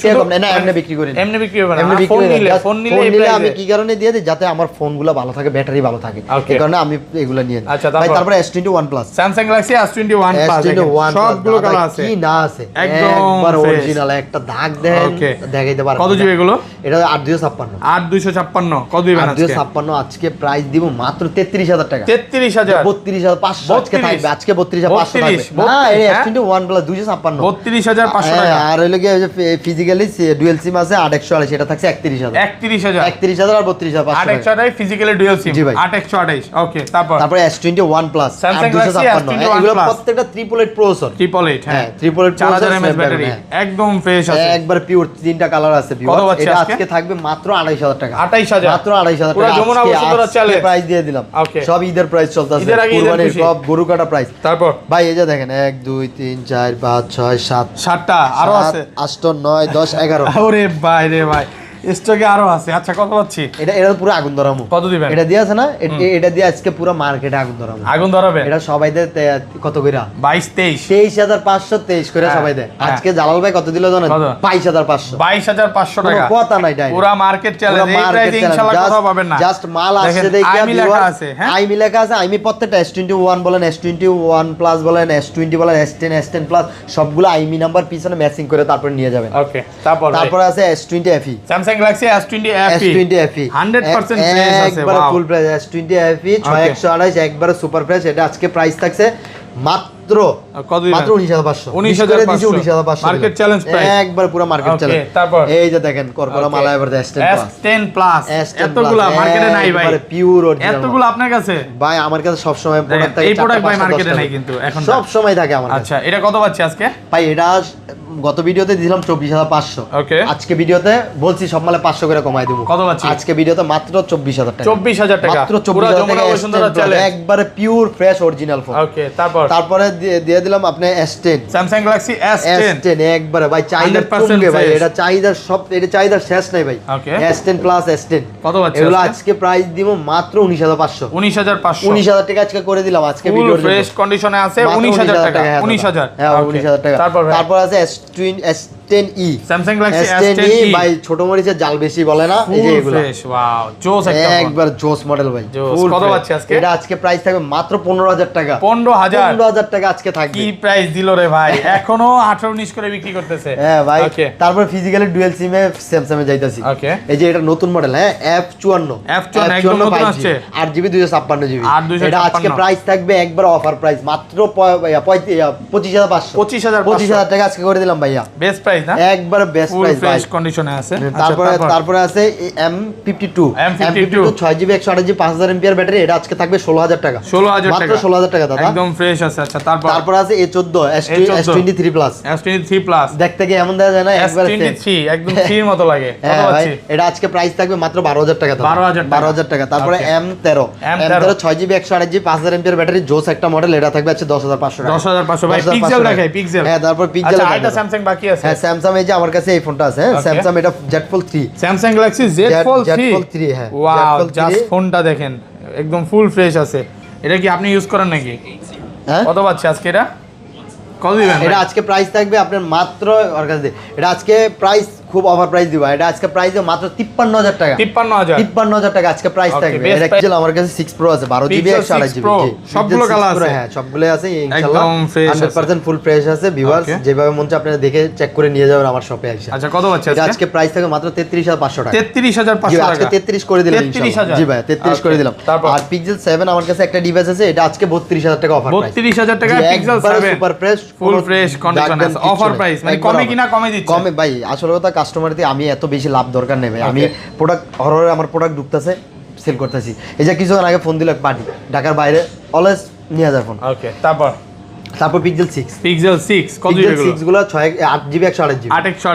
শুধু না এমনি বিক্রি করি না। এমনি বিক্রি হবে না, এমনি বিক্রি ফোন করি না। নিলে Just ফোন নিলে ফোন এই নিলে price আমি এ। কি কারণে দিয়ে দিই, যাতে আমার ফোনগুলো ভালো থাকে, ব্যাটারি ভালো থাকে, Okay. এই কারণে আমি এগুলো নিয়ে নিই। আচ্ছা, ভাই তারপর? তারপরে S21 plus, Samsung Galaxy S21 plus S21 সবগুলো কালার আছে, কি না আছে, একদম একবার fresh। অরিজিনাল, একটা দাগ দেন Okay. দেখাইতে পারবো। কত জিবি এগুলো? এটা 8256, 8256 কত দিবেন আজকে? 8256 আজকে প্রাইস দিব মাত্র 33000 টাকা। 33000 32500 আজকে থাকবে, আজকে 32500 থাকবে। 32, না এই হ্যাঁ? S21 প্লাস 256, 32500 টাকা। আর হইলো কি ফিজিক্যালি ডুয়াল সিম আছে 8128, এটা থাকছে 31000, 31000 আর 32500 828 ফিজিক্যালি ডুয়াল সিম জি ভাই। 8128 ওকে। তারপর তারপরে S21 plus Samsung Galaxy S21 এগুলো Plus। প্রত্যেকটা 888 প্রসেসর, 888 হ্যাঁ 888 4000 mAh ব্যাটারি, একদম ফ্রেশ আছে, একবার পিওর, তিনটা কালার আছে কত পাচ্ছি এটা আজকে? আজকে থাকবে মাত্র 28000 টাকা, 28000 মাত্র 28000 পুরো টাকা। যমুনা বসুন্ধরা চলে প্রাইস দিয়ে দিলাম, Okay. সব ঈদের প্রাইস চলতেছে, ঈদের আগে ঈদের কুরবানির খুশি। সব গরু কাটা প্রাইস। তারপর ভাই এই যে দেখেন 1 2 3 4 5 6 7 7টা আরো আছে, 8 9 10 11, ওরে ভাই রে ভাই স্টকে আরো আছে। আচ্ছা কত পাচ্ছি? এটা পুরো আগুন ধরামু। কত দিবেন? এটা দিয়ে আছে না, এটা দিয়ে আজকে পুরো মার্কেটে আগুন ধরামু। আগুন ধরাবে এটা সবাই দেয় কত কইরা? 22 23 23523 করে হ্যাঁ, সবাই দেয়। হ্যাঁ। আজকে জালাল ভাই কত দিল জানেন? কত? 22500। 22500 কোনো টাকা কথা নাই, ডাইরেক্ট পুরো মার্কেট চ্যালেঞ্জ, এই প্রাইসে ইনশাআল্লাহ কোথাও পাবেন না। জাস্ট মাল আসছে দেখেন, দেখে আইমি লেখা আছে, হ্যাঁ? আইমি লেখা আছে, আইমি প্রত্যেকটা S21 বলেন, S21 প্লাস বলেন, S20 বলেন, S10 S10 প্লাস সবগুলো আইমি নাম্বার পিছনে ম্যাচিং করে তারপর নিয়ে যাবেন। ওকে তারপর তারপর আছে S20 FE, Samsung Galaxy S20 FE S20 FE 100% fresh আছে, একবারে ওয়াও ফুল প্রাইস S20 FE 6128, একবারে সুপার ফ্রেশ। এটা আজকে প্রাইস থাকছে মাত্র কত দিবেন? মাত্র 19500, 19500 19500 মার্কেট চ্যালেঞ্জ প্রাইস, একবার পুরো মার্কেট Okay, চ্যালেঞ্জ। তারপর? এই যে দেখেন করকরা মালা এবার S10 plus, S10 plus S10 এতগুলা plus, মার্কেটে নাই ভাই, একবারে পিওর অরিজিনাল। এতগুলো আপনার কাছে ভাই আমার কাছে সব সময় প্রোডাক্ট থাকে, এই প্রোডাক্ট ভাই 4টা, মার্কেটে 5টা, নাই কিন্তু এখন সব সময় থাকে আমার কাছে। আচ্ছা এটা কত পাচ্ছি আজকে? ভাই এটা গত ভিডিওতে দিলাম 24500, ওকে আজকে ভিডিওতে বলছি সব মালে 500 করে কমাই দেব। কত পাচ্ছি? আজকে ভিডিওতে মাত্র 24000 টাকা, 24000 টাকা মাত্র পুরো 24000 যমুনা টাকা বসুন্ধরা S10 চ্যালেঞ্জ, একবারে পিওর ফ্রেশ অরিজিনাল ফোন। ওকে তারপরে দিয়ে দিলাম আপনি S10, Samsung Galaxy S10 S10 একবারে ভাই চাহিদা 100% কমবে ভাই, fresh। এটা চাহিদার সব, এটা চাহিদার শেষ নাই ভাই। Okay. S10 প্লাস S10 কত পাচ্ছি এগুলো আজকে? আজকে প্রাইস দিব মাত্র 19500, 19500 19000 টাকা আজকে করে দিলাম আজকে ফুল ভিডিওর ফ্রেশ কন্ডিশনে আছে 19000 টাকা, 19000 হ্যাঁ Okay, 19000 টাকা। তারপর ভাই? তারপর আছে S10e, Samsung Galaxy S10e S10e ভাই ছোট মরিচের জাল বেশি বলে না, এই যে ফুল এগুলো ফ্রেশ, ওয়াও জোস একটা ফোন। একবার জোস মডেল ভাই, জোস। full কত fresh। পাচ্ছি আজকে? এটা আজকে প্রাইস থাকবে মাত্র 15000 টাকা, 15000 15000 টাকা আজকে থাকবে। কি প্রাইস দিল রে ভাই, এখনো 18 19 করে বিক্রি করতেছে। হ্যাঁ ভাই ওকে তারপর ফিজিক্যালি ডুয়াল সিমে স্যামসাং এ যাইতাছি। ওকে এই যে এটা নতুন মডেল, হ্যাঁ F54, F54 একদম নতুন 5G, আসছে। 8GB 256GB। 8GB এটা আজকে প্রাইস থাকবে একবার অফার প্রাইস মাত্র 25500, 25500 টাকা আজকে করে দিলাম ভাইয়া, বেস্ট প্রাইস না, একবার বেস্ট ফুল প্রাইস ভাই। ফ্রেশ কন্ডিশনে আছে। তারপরে আছে M52, M52 6GB 128GB 5000 mAh battery, এটা আজকে থাকবে 16000 টাকা, 16000 মাত্র টাকা, 16000 টাকা দাদা, একদম ফ্রেশ আছে। আচ্ছা তারপর আছে A14 A14 S23 plus, S23 plus দেখতে কি এমন দেখা যায় না, একবার S23 একদম 3 এর মতো লাগে। কত হ্যাঁ ভাই পাচ্ছি? এটা আজকে প্রাইস থাকবে মাত্র 12000 টাকা, 12000 টাকা। তারপরে Okay. M13 6GB 128GB 5000 mAh battery, জোস একটা মডেল, এটা থাকবে আছে 10500 টাকা, 10500 ভাই 10,500 পিক্সেল টাকা। দেখাই পিক্সেল। হ্যাঁ তারপর পিক্সেল আচ্ছা আরেকটা স্যামসাং বাকি আছে। হ্যাঁ স্যামসাং এই যে আমার কাছে এই ফোনটা আছে, হ্যাঁ Okay. স্যামসাং এটা Z Fold 3, Samsung Galaxy Z Fold 3 হ্যাঁ ওয়াও Z Fold 3 জাস্ট ফোনটা দেখেন একদম ফুল ফ্রেশ আছে। এটা কি আপনি ইউজ করেন নাকি? হ্যাঁ কত পাচ্ছি আজকে এটা? কত দিবেন? এটা আজকে প্রাইস থাকবে আপনার মাত্র ওর কাছে এটা আজকে প্রাইস খুব অফার প্রাইস দিব। এটা আজকে প্রাইস মাত্র 53000 টাকা। 53000 টাকা আজকে প্রাইস থাকবে। এটা পিক্সেল আমার কাছে 6 প্রো আছে 12 জিবি 128 জিবি সবগুলো কালার আছে। হ্যাঁ সবগুলো আছে ইনশাআল্লাহ 100% ফুল ফ্রেশ আছে। ভিউয়ার্স যেভাবে মন চায় আপনারা দেখে চেক করে নিয়ে যাবেন আমার শপে এসে। আচ্ছা কত পাচ্ছে এটা আজকে প্রাইস থাকবে মাত্র 33500 টাকা। 33500 টাকা আজকে 33 করে দিলাম ইনশাআল্লাহ। জি ভাই 33 করে দিলাম। আর পিক্সেল 7 আমার কাছে একটা ডিভাইস আছে, এটা আজকে 32000 টাকা অফার প্রাইস। 32000 টাকা pixel 7 super fresh full fresh condition আছে, অফার প্রাইস মানে কমে কিনা কমে দিচ্ছে। কমে ভাই, আসল কথা কাস্টমারদের আমি এত বেশি লাভ দরকার নেই ভাই। আমি প্রোডাক্ট হররে আমার প্রোডাক্ট ঢুকতেছে সেল করতেছি। এই যে কিছুক্ষণ আগে ফোন দিল এক পার্টি ঢাকার বাইরে, অলওয়েজ নিয়ে যায় ফোন। ওকে তারপর পিক্সেল 6 কত জিবি এগুলো? 6 গুলো 8 জিবি 128 জিবি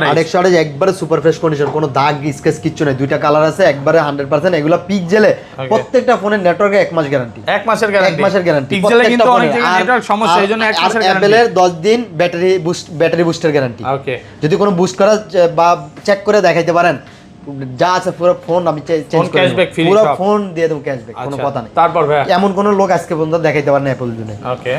128 একবারে সুপার ফ্রেশ কন্ডিশন, কোনো দাগ স্কেচ কিচ্ছু নাই। দুইটা কালার আছে একবারে 100%। এগুলো পিক্সেলে প্রত্যেকটা ফোনের নেটওয়ার্কে 1 মাস গ্যারান্টি। 1 মাসের গ্যারান্টি। 1 মাসের গ্যারান্টি পিক্সেলে কিন্তু অনেক জায়গায় নেটওয়ার্ক সমস্যা, এইজন্য 1 মাসের গ্যারান্টি। অ্যাপলের 10 দিন ব্যাটারি বুস্টার গ্যারান্টি। ওকে যদি কোনো বুস্ট করা বা চেক করে দেখাইতে পারেন, যা আছে পুরো ফোন আমি চেঞ্জ করে দেব, পুরো ফোন দিয়ে দেব ক্যাশব্যাক, কোনো কথা নেই। তারপর ভাই এমন কোন লোক আজকে পর্যন্ত দেখাইতে পারে না অ্যাপল জন্য। ওকে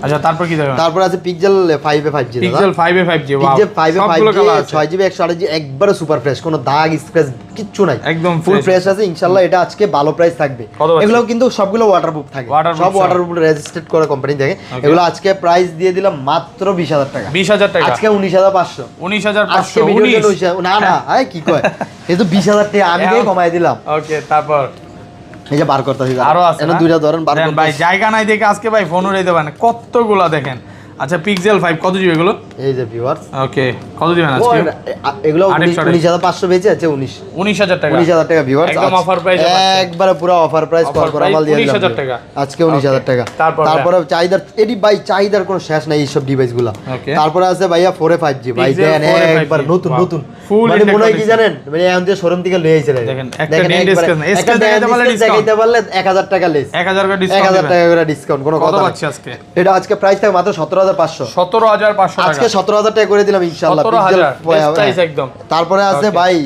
আচ্ছা তারপর কি দেখবেন? তারপর আছে পিক্সেল 5 এ 5G। পিক্সেল 5 এ 5G ওয়াও, পিক্সেল 5 এ 5G 6GB 128GB একবারে সুপার ফ্রেশ, কোনো দাগ স্ক্র্যাচ কিচ্ছু নাই, একদম ফুল ফ্রেশ আছে ইনশাআল্লাহ। এটা আজকে ভালো প্রাইস থাকবে। এগুলো কিন্তু সবগুলো ওয়াটারপ্রুফ থাকে, সব ওয়াটারপ্রুফ রেজিস্টার্ড করা কোম্পানি থেকে। এগুলো আজকে প্রাইস দিয়ে দিলাম মাত্র 20000 টাকা। 20000 টাকা আজকে 19500। 19500 না না আয় কি কয়, এই তো 20000 টাকা আমি কমাই দিলাম। ওকে তারপর এই যে বার করতেছি, আরো আছে এখানে দুইটা ধরেন বার করতে ভাই, জায়গা নাই দেখে আজকে ভাই ফোন উড়াইতে পারেন কতগুলা দেখেন। আচ্ছা পিক্সেল 5 কত জিবি এগুলো? এই যে ভিউয়ার্স ওকে কত দিবেন আজকে? এগুলো 19500 বেচে আছে 19000 টাকা। 19000 টাকা ভিউয়ার্স একদম অফার প্রাইস, একবারে পুরো অফার প্রাইস করা মাল দিয়ে দিলাম 19000 টাকা আজকে 19000 টাকা। তারপরে চাহিদার এডি ভাই, চাহিদার কোনো শেষ নাই এই সব ডিভাইসগুলো। তারপরে আছে ভাইয়া 4 এ 5G ভাই, দেন একবার নতুন মানে মনে হয় কি জানেন, মানে এখন যে শোরুম থেকে লয়ে আইছে দেখেন একটা ডিসকাউন্ট স্ক্যান দেখাইতে পারলে 1000 টাকা লেস, 1000 টাকা ডিসকাউন্ট, 1000 টাকা করে ডিসকাউন্ট, কোনো কথা পাচ্ছি আজকে। এটা আজকে প্রাইস থাকে মাত্র 17500। 17500 টাকা আজকে 17000 টাকা করে দিলাম ইনশাআল্লাহ। 17000 প্রাইস একদম। তারপরে আছে ভাই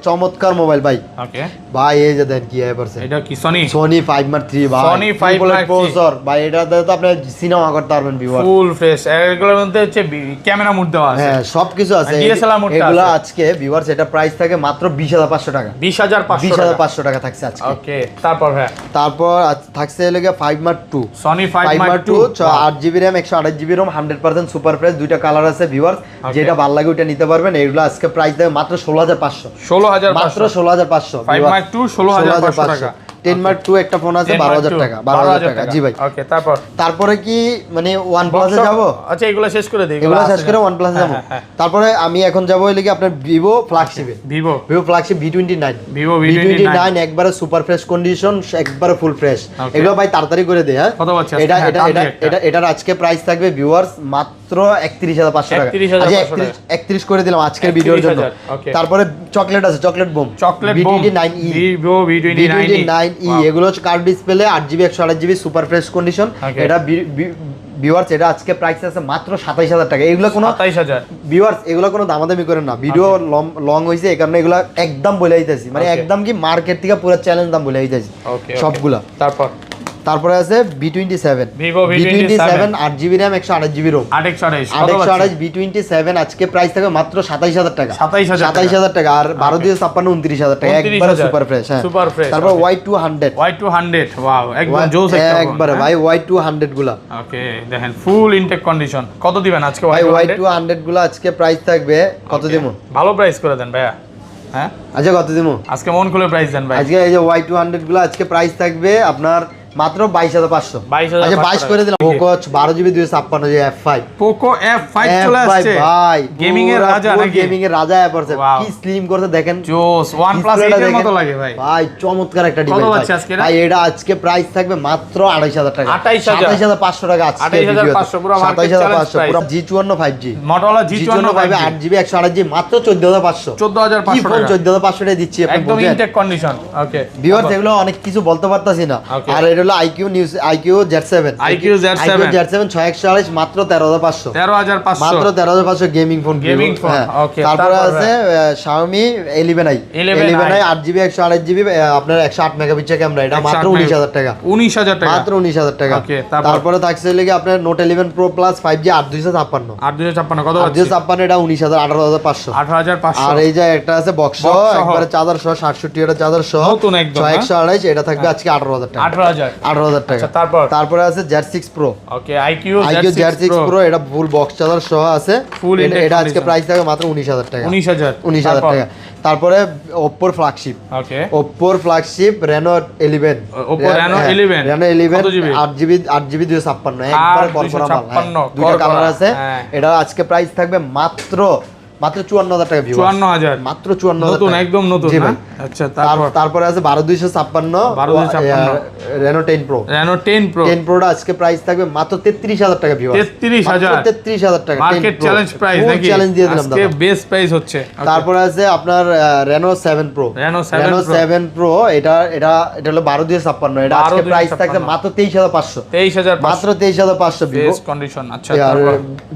চমৎকার মোবাইল ভাই। ওকে ভাই এই যে দেন কি আয় পারছে, এটা কি সনি 5 Mark 3 ভাই, সনি 5 Mark 3 প্রসেসর ভাই, এটা দিয়ে তো আপনি সিনেমা করতে পারবেন ভিউয়ার, ফুল ফ্রেশ। এগুলোর মধ্যে হচ্ছে ক্যামেরা মোড দেওয়া আছে, হ্যাঁ সবকিছু আছে, ডিএসএলআর মোড আছে। এগুলো আজকে ভিউয়ার্স এটা প্রাইস থাকে মাত্র 20500 টাকা। 20500 টাকা থাকছে আজকে। ওকে তারপর হ্যাঁ তারপর থাকছে এলাকা 5 Mark 2 Sony 5 Mark 2 8GB RAM 128GB ROM 100% super fresh, দুইটা কালার আছে ভিউয়ার্স, যেটা ভালো লাগে ওটা নিতে পারবেন। এগুলো আজকে প্রাইস দেবে মাত্র 16500। 16500 5 Mark 2 16500 টাকা। 10 Mark 2 একটা ফোন আছে 12000 টাকা। 12000 টাকা জি ভাই। ওকে তারপরে কি মানে OnePlus এ যাব? আচ্ছা এগুলো শেষ করে দেই, এগুলো শেষ করে OnePlus এ যাব। তারপরে আমি এখন যাব ওই লাগি আপনার Vivo ফ্ল্যাগশিপে, Vivo ফ্ল্যাগশিপ V29 একবারে সুপার ফ্রেশ কন্ডিশন, একবারে ফুল ফ্রেশ। এগুলো ভাই তাড়াতাড়ি করে দেই। হ্যাঁ কত পাচ্ছেন? এটার আজকে প্রাইস থাকবে ভিউয়ার্স মাত্র 31500 টাকা। আজ 31 করে দিলাম আজকের ভিডিওর জন্য। তারপরে চকলেট আছে, chocolate bomb V29e, Vivo V29e এগুলো হচ্ছে curve display 8GB 128GB super fresh condition. এটা ভিউয়ার্স এটা আজকে প্রাইস আছে মাত্র 27000 টাকা। এগুলো কোনো 27000 ভিউয়ার্স, এগুলো কোনো দামাদামি করেন না, ভিডিও লং হইছে এই কারণে এগুলো একদম বলে দিতেছি, মানে একদম কি মার্কেট থেকে পুরো চ্যালেঞ্জ দাম বলে দিতেছি সবগুলা। তারপরে আছে Vivo V27 8GB RAM 128GB ROM 828 V27 আজকে প্রাইস থাকে মাত্র 27000 টাকা। 27000 টাকা আর 12 দিয়ে 56 29000 টাকা একবারে সুপার ফ্রেশ। হ্যাঁ সুপার ফ্রেশ। তারপর Y200 ওয়াও একদম জোস একবারে ভাই Y200 গুলা। ওকে দেখেন ফুল ইনটেক কন্ডিশন। কত দিবেন আজকে Y200 গুলা? আজকে প্রাইস থাকবে কত দিমু? ভালো প্রাইস করে দেন ভাইয়া। হ্যাঁ আচ্ছা কত দিমু আজকে? মন খুলে প্রাইস দেন ভাই। আজকে এই যে Y200 গুলা আজকে প্রাইস থাকবে আপনার মাত্র 22500। 22500 আচ্ছা 22 করে দিলাম। Poco 12GB 256GB F5, Poco F5 চলে আসছে ভাই, গেমিং এর রাজা নাকি? গেমিং এর রাজা পড়ছে, কি স্লিম করতে দেখেন, জোস OnePlus 8 এর মতো লাগে ভাই। ভাই চমৎকার একটা ডিভাইস ভাই। এটা আজকে প্রাইস থাকবে মাত্র 28000 টাকা। 28500 টাকা আজকে 28500 পুরো মার্কেট চ্যালেঞ্জ প্রাইস। পুরো G54 5G Motorola G54 5G 8GB 128GB মাত্র 14500। 14500 টাকা 14500 টাকা দিচ্ছি আপনি, একদম ইনটেক কন্ডিশন। ওকে ভিউয়ার্স এগুলো অনেক কিছু বলতে পারতাছি না। আর এটা হলো IQ news IQ Z7 IQ Z7 6128 মাত্র 13500 13500 মাত্র 13500 গেমিং ফোন ওকে তারপরে আছে Xiaomi 11i 11i 8GB 128GB আপনার 108 মেগাপিক্সেল ক্যামেরা এটা মাত্র 19000 টাকা 19000 টাকা মাত্র 19000 টাকা তারপরে থাকছে লাগে আপনার Note 11 Pro Plus 5G 8256 8256 কত হচ্ছে 8256 এটা 19000 18500 18500 আর এই যে একটা আছে বক্স একবারে চার্জার সহ 67 এর চার্জার সহ নতুন একদম 6128 এটা থাকবে আজকে 18000 টাকা 18000 টাকা আচ্ছা তারপরে আছে Z6 Pro ওকে IQ Z6 Pro এটা ফুল বক্স চার্জার সহ আছে এটা আজকে প্রাইস থাকবে মাত্র 19000 টাকা 19000 টাকা তারপরে Oppo ফ্ল্যাগশিপ ওকে Oppo flagship Reno 11 Oppo Reno 11 Reno 11 8GB 256 একবারে পরপর মাল দুটো কালার আছে এটা আজকে প্রাইস থাকবে মাত্র 54000 টাকা ভিউ 54000 মাত্র 54000 নতুন একদম নতুন না আচ্ছা তারপরে আছে 12256 Reno 10 Pro 10 Pro আজকে প্রাইস থাকবে মাত্র 33000 টাকা ভিউ 33000 টাকা মার্কেট চ্যালেঞ্জ প্রাইস নাকি চ্যালেঞ্জ দিয়ে দিলাম আজকে বেস্ট প্রাইস হচ্ছে তারপরে আছে আপনার Reno 7 Pro Reno 7 Pro এটা হলো 12256 এটা আজকে প্রাইস থাকবে মাত্র 23500 মাত্র 23500 বেস্ট কন্ডিশন আচ্ছা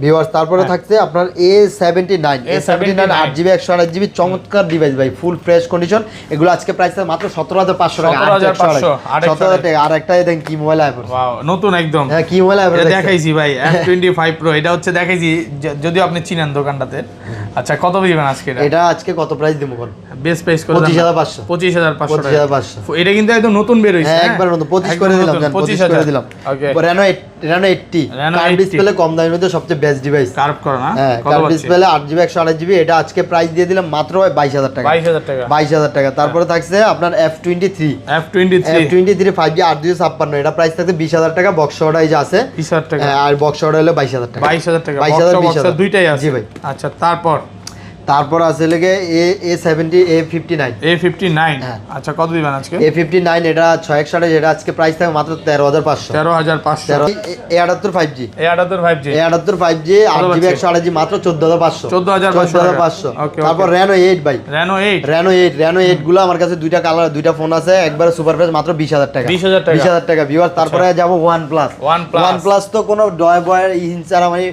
ভিউয়ার্স তারপরে থাকছে আপনার A79 8GB 128GB চমৎকার ডিভাইস ভাই ফুল ফ্রেশ কন্ডিশন এগুলো আজকে প্রাইস মাত্র 17500 টাকা 17000 টাকা আর একটা দেখেন কি মোবাইল আইফোন ওয়াও নতুন একদম হ্যাঁ কি মোবাইল আইফোন দেখাইছি ভাই M25 Pro এটা হচ্ছে দেখাইছি যদিও আপনি চিনেন দোকানটাতে আচ্ছা কত দিবেন আজকে এটা আজকে কত প্রাইস দেবো কোন বেস্ট প্রাইস করে 25500 এটা কিন্তু একদম নতুন বের হইছে হ্যাঁ একবার নতুন 25 করে দিলাম 25 করে দিলাম ওকে Reno 80 কার্ভ ডিসপ্লে কম দামের মধ্যে সবচেয়ে বেস্ট ডিভাইস কার্ভ করে না কার্ভ ডিসপ্লে 8GB 128GB এটা আজকে প্রাইস দিয়ে দিলাম মাত্র 22000 টাকা 22000 টাকা তারপরে থাকছে আপনার F23 5G 8GB 56 এটা প্রাইস থাকছে 20000 টাকা বক্স অর্ডার এই যে আছে 20000 টাকা আর বক্স অর্ডার হলো 22000 টাকা 22000 দুইটাই আছে জি ভাই আচ্ছা তারপর আছে লাগে A59 আচ্ছা কত দিবেন আজকে A59 এটা 6128 এটা আজকে প্রাইস থাকবে মাত্র 13500 A78 5G 8GB 128GB মাত্র 14500 তারপর Reno 8 ভাই Reno 8 গুলো আমার কাছে দুইটা কালার দুইটা ফোন আছে একবারে সুপার ফ্রেশ মাত্র 20000 টাকা 20000 টাকা ভিউয়ার তারপরে যাব OnePlus তো কোনো ডয় ইনসারা মানে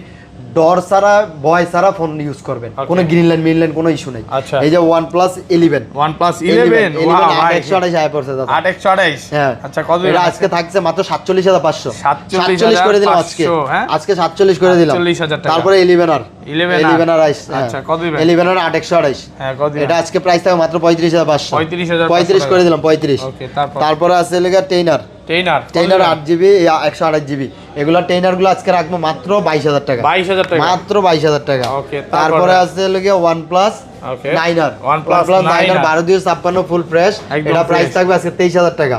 ডর সারা বয় সারা ফোন ইউজ করবেন কোনো গ্রিন লাইন মিড লাইন কোনো ইস্যু নাই এই যে OnePlus 11 128 আয় পড়ছে দাদা 128 হ্যাঁ আচ্ছা কত এটা আজকে থাকছে মাত্র 47500 47 করে দিলাম আজকে 47 করে দিলাম 40000 টাকা তারপরে 11R আচ্ছা কত দিবেন 11R 828 হ্যাঁ কত দিবেন এটা আজকে প্রাইস থাকবে মাত্র 35500 35 করে দিলাম 35 ওকে তারপরে আছে লেগা টেইনার 8GB 128GB এগুলা টেইনার গুলো আজকে রাখবো মাত্র 22000 টাকা মাত্র 22000 টাকা তারপরে আছে লেগে OnePlus 9R OnePlus 9R 12256 full fresh এটা প্রাইস থাকবে আজকে 23000 টাকা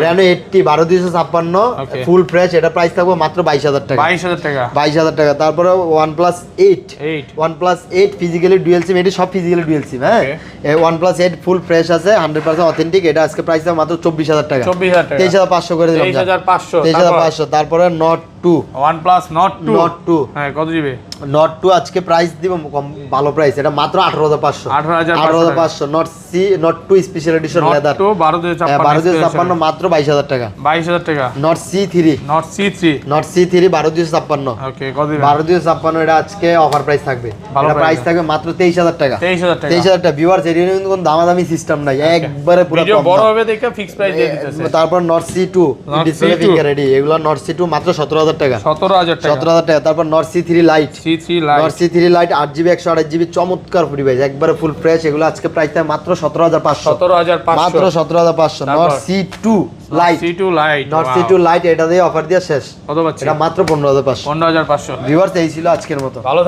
Reno 80 12256 ফুল ফ্রেশ এটা প্রাইস থাকবে মাত্র 22000 টাকা 22000 টাকা তারপরে OnePlus 8 ফিজিক্যালি ডুয়াল সিম এটা সব ফিজিক্যালি ডুয়াল সিম হ্যাঁ OnePlus 8 ফুল ফ্রেশ আছে 100% অথেন্টিক এটা আজকে প্রাইস থাকবে মাত্র 24000 টাকা 23500 করে দিলাম 23500 তারপরে Note 2 OnePlus Note 2 হ্যাঁ কত দিবে Note 2 আজকে প্রাইস দিব ভালো প্রাইস এটা মাত্র 18500 Note 2 স্পেশাল এডিশন লেদার 12256 মাত্র 22000 টাকা Note C3 12256 ওকে কত দিবেন 12256 এটা আজকে অফার প্রাইস থাকবে এটা প্রাইস থাকবে মাত্র 23000 টাকা 23000 টাকা ভিউয়ার্স এর কোনো দামাদামি সিস্টেম নাই একবারে পুরো ভিডিও বড় হবে দেখে ফিক্স প্রাইস দিয়ে দিতেছে তারপর Note C2 display finger ready এগুলো Note C2 মাত্র 17000 টাকা 17000 টাকা তারপর Note C3 Lite Note C3 Lite 8GB 128GB চমৎকার ডিভাইস একবারে ফুল ফ্রেশ এগুলো আজকে প্রাইস থাকে মাত্র 17500 মাত্র 17500 Note C2 Lite এটা দিয়ে অফার দিয়ে শেষ কত পাচ্ছি এটা মাত্র 15500 15500 ভিউয়ার্স এই ছিল আজকের মতো।